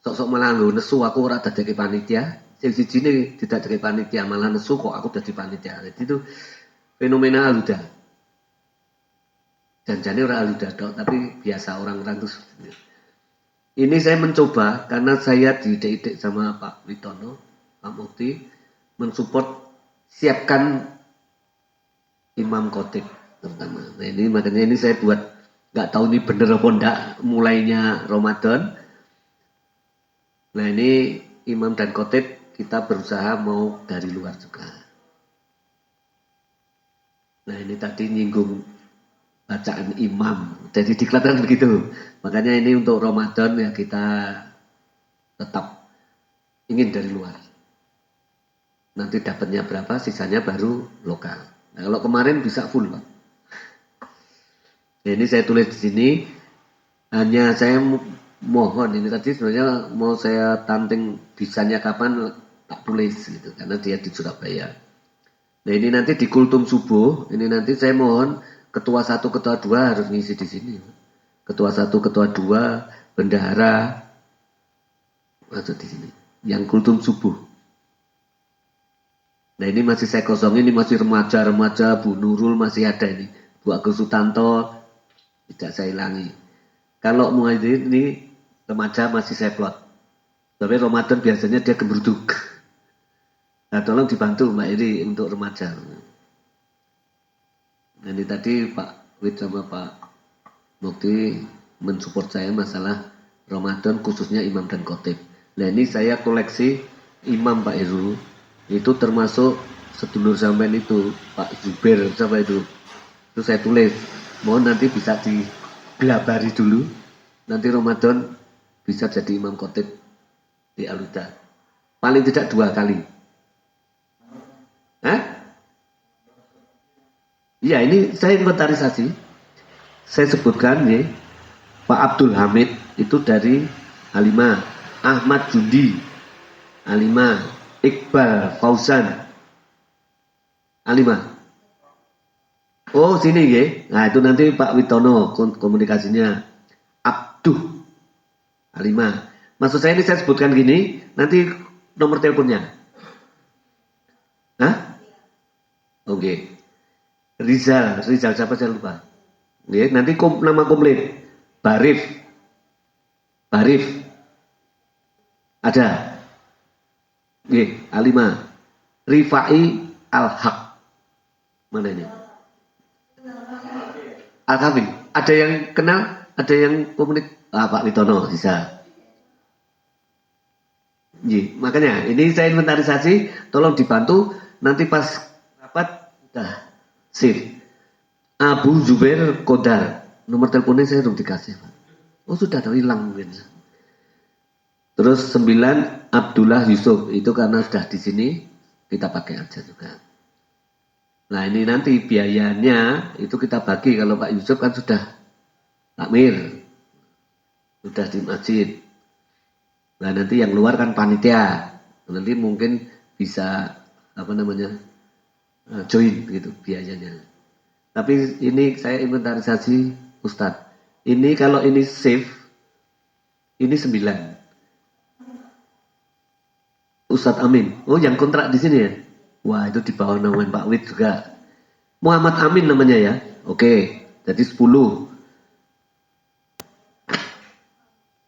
sok-sok malah lho nesu aku ora dadi panitia. Sing sijine tidak dadi panitia malah nesu kok aku dadi panitia. Jadi itu fenomena aluda. Janjane ora aluda tok, tapi biasa orang-orang itu. Ini saya mencoba karena saya didik-didik sama Pak Witono, Pak Mukti mensupport siapkan imam khotib terutama. Nah ini makanya ini saya buat nggak tahu ini bener apa enggak mulainya Ramadan. Nah ini imam dan khotib kita berusaha mau dari luar juga. Nah ini tadi nyinggung bacaan imam, jadi dikatakan begitu. Makanya ini untuk Ramadan ya kita tetap ingin dari luar. Nanti dapatnya berapa, sisanya baru lokal. Nah, kalau kemarin bisa full, Pak. Nah, ini saya tulis di sini. Hanya saya mohon, ini tadi sebenarnya mau saya tantang bisanya kapan tak tulis gitu, karena dia di Surabaya. Nah ini nanti di kultum subuh, ini nanti saya mohon ketua 1, ketua 2 harus ngisi di sini. Ketua 1, ketua 2, bendahara masuk di sini. Yang kultum subuh. Nah ini masih saya kosong, ini masih remaja-remaja, Bu Nurul masih ada ini. Bu Agus Sutanto, tidak saya hilangi. Kalau muadzin ini remaja masih saya plot. Tapi Ramadan biasanya dia gembruduk. Nah tolong dibantu Mbak Iri untuk remaja. Nah ini tadi Pak Wid sama Pak Mukti mensupport saya masalah Ramadan khususnya imam dan khotib. Nah ini saya koleksi imam Pak Heru. Itu termasuk sedulur sampean itu Pak Zubair siapa itu saya tulis mohon nanti bisa digelabari dulu nanti Ramadan bisa jadi imam khotib di Aluda paling tidak 2 kali. Iya ini saya inventarisasi saya sebutkan ya Pak Abdul Hamid itu dari Halimah, Ahmad Jundi Halimah, Iqbal Fauzan Alimah. Oh sini ya. Nah itu nanti Pak Witono komunikasinya. Abduh Alimah. Maksud saya ini saya sebutkan gini. Nanti nomor teleponnya. Hah? Oke. Rizal siapa saya lupa. Ya, nanti nama komplit. Barif. Ada. Alimah. Rifai Al-Haq. Mana ini? Al-Kafin. Ada yang kenal? Ada yang Pak Witono bisa. Makanya ini saya inventarisasi. Tolong dibantu. Nanti pas rapat udah sip. Abu Zubair Kodar. Nomor teleponnya saya belum dikasih. Oh sudah hilang mungkin. Terus 9 Abdullah Yusuf itu karena sudah di sini kita pakai aja juga. Nah ini nanti biayanya itu kita bagi kalau Pak Yusuf kan sudah takmir, sudah di masjid. Nah nanti yang luar kan panitia, nanti mungkin bisa join gitu biayanya. Tapi ini saya inventarisasi Ustadz. Ini kalau ini safe, ini 9. Ustadz Amin. Oh, yang kontrak di sini ya? Wah, itu di bawah naungan Pak Wid juga. Muhammad Amin namanya ya. Oke, jadi 10.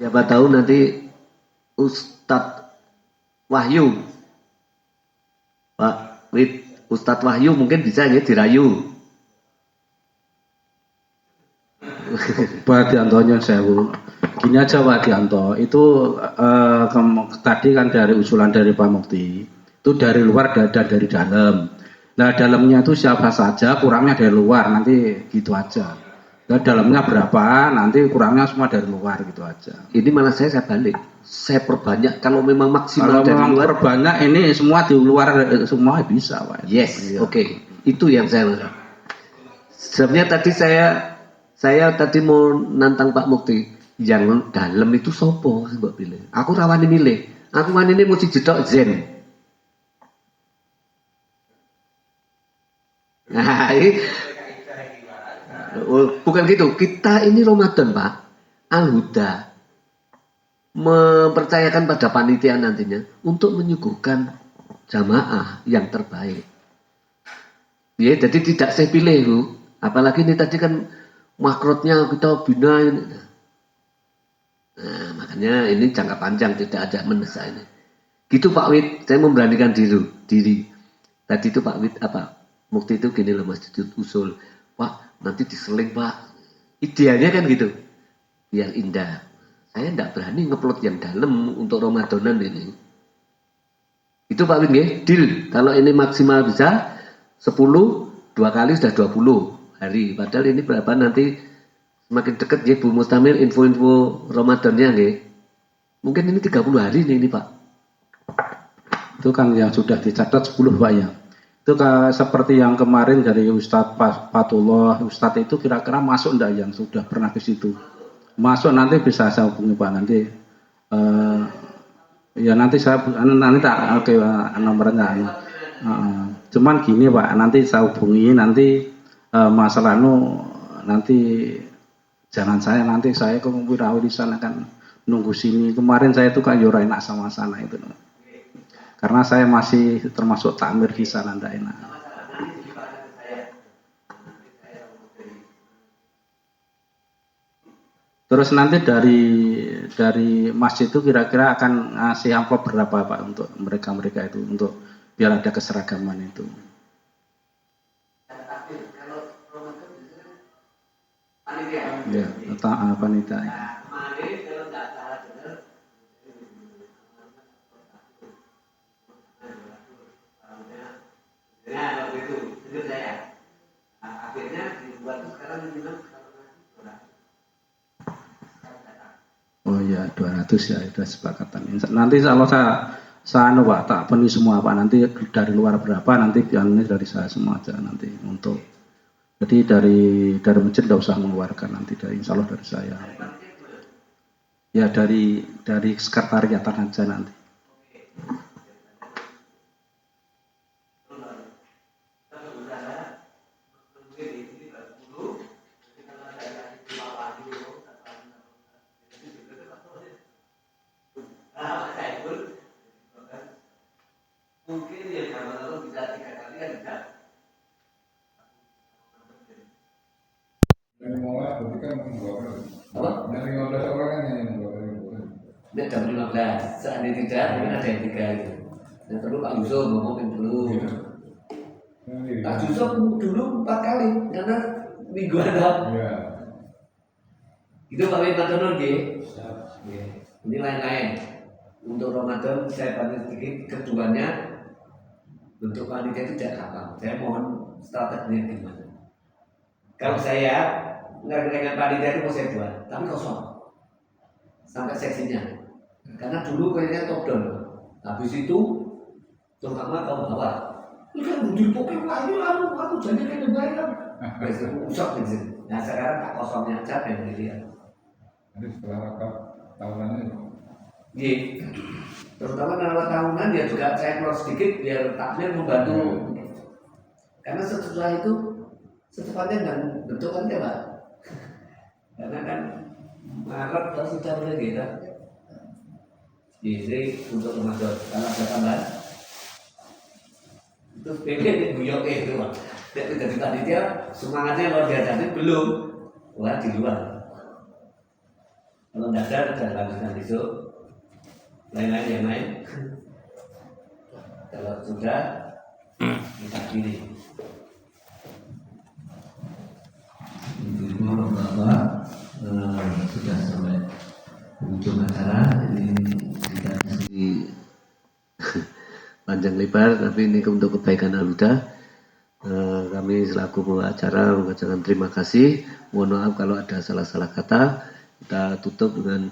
Siapa tahu nanti Ustadz Wahyu. Pak Wid, Ustadz Wahyu mungkin bisa ya dirayu. Pak Diantonya sewu. Gini aja Pak Dianto, itu tadi kan dari usulan dari Pak Mukti, itu dari luar dan dari dalam. Nah dalamnya itu siapa saja, kurangnya dari luar, nanti gitu aja. Nah dalamnya berapa, nanti kurangnya semua dari luar gitu aja. Ini malah saya balik, saya perbanyak. Kalau memang maksimal kalau dari memang luar, perbanyak ini semua di luar semua bisa Pak. Yes, iya. Oke. Itu yang saya sebenarnya tadi saya tadi mau nantang Pak Mukti. Yang dalam itu sopo mbak pilih. Aku rawani milih. Aku ini mesti jedok zen. Nah, bukan gitu. Kita ini Ramadan Pak. Al-Huda mempercayakan pada panitia nantinya untuk menyuguhkan jamaah yang terbaik. Ya, jadi tidak saya pilih Bu. Apalagi ini tadi kan makrotnya kita bina ini. Nah, makanya ini jangka panjang tidak ada mendesak ini. Gitu Pak Wid, saya memberanikan diri. Tadi itu Pak Wid Mukti itu gini loh Mas usul. Pak, nanti diseling Pak. Idealnya kan gitu. Biar indah. Saya tidak berani ngeplot yang dalam untuk Ramadanan ini. Itu Pak Wid ya, deal. Kalau ini maksimal bisa 10, 2 kali sudah 20 hari. Padahal ini berapa nanti semakin dekat ya Bu Mustamil info-info Ramadannya nggih. Mungkin ini 30 hari nih ini Pak. Itu kan yang sudah dicatat 10 Pak ya. Itu seperti yang kemarin dari Ustadz Fatullah, Ustadz itu kira-kira masuk enggak yang sudah pernah ke situ? Masuk nanti bisa saya hubungi Pak nanti. Ya nanti saya tak oke nomornya. Cuman gini Pak, nanti saya hubungi nanti masalah nanti jangan saya kok wira-wirisan akan nunggu sini. Kemarin saya tuh kan yura enak sama sana itu. Karena saya masih termasuk takmir di sana ndak enak. Terus nanti dari masjid itu kira-kira akan ngasih amplop berapa Pak untuk mereka itu untuk biar ada keseragaman itu. Ya, panitia. Nah, waktu itu saya. Akhirnya dibuat sekarang Oh ya 200 ya sudah sepakatan. Nanti kalau saya Pak tak penuhi semua Pak, nanti dari luar berapa nanti biarnya dari saya semua aja nanti untuk. Jadi dari masjid tidak usah mengeluarkan nanti insya Allah dari saya. Ya dari sekretariatan aja nanti. Mungkin yang kalau bisa 3 kali kan bisa. Dari mulai berarti kan 2 kali. Apa? Dari 15 orang kan yang 2 kali. Tidak jam 15, seandainya tidak, mungkin ada yang 3 gitu. Yang perlu Pak Yusuf ngomongin dulu. Pak Yusuf dulu 4 kali, karena mingguan dong. Iya. Itu Pak Wimantono G. Ini lain-lain. Untuk Ramadan saya bantu sedikit, keduanya bentuk panitia itu tidak gampang. Saya mohon strateginya gimana. Kalau saya nggak dengan panitia itu mau saya buat, tapi kosong sampai seksinya. Karena dulu kayaknya top down. Habis itu terutama kaum bawah. Ini kan budi pokoknya lagi aku jadi kayak bayar. Biasanya usah gitu. Nah sekarang tak kosongnya aja yang dilihat. Nanti setelah rakam tahunannya. Iya. Terutama kalau tahunan ya juga saya keluar sedikit biar takmir membantu. Karena setelah itu secepatnya dan bentukannya Pak. Karena kan Maret harus sudah mulai gitu. Jadi untuk Ramadan kalau ada tambahan itu pengen buyok itu Pak. Jadi panitia semangatnya luar biasa ini belum. Wah di luar. Kalau tidak ada dan lanjutkan besok. Lain-lain yang lain. Kalau sudah kita pilih. Ibu Bapak sudah sampai ujung acara. Ini kita panjang lebar, tapi ini untuk kebaikan Aluda. Kami selaku pembawa acara mengucapkan terima kasih. Mohon maaf kalau ada salah-salah kata. Kita tutup dengan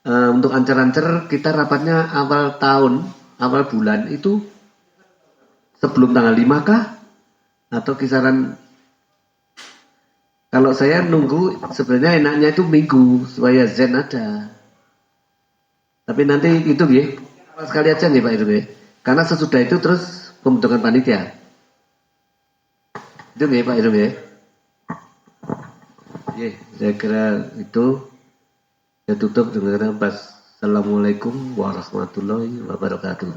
untuk ancer-ancer kita rapatnya awal tahun, awal bulan itu sebelum tanggal 5 kah? Atau kisaran? Kalau saya nunggu sebenarnya enaknya itu minggu supaya Zen ada. Tapi nanti itu ya, sekali aja nih Pak Irung ya. Karena sesudah itu terus pembentukan panitia. Itu ya Pak Irung ya. Ya, saya kira itu. Saya tutup dengan Assalamualaikum warahmatullahi wabarakatuh.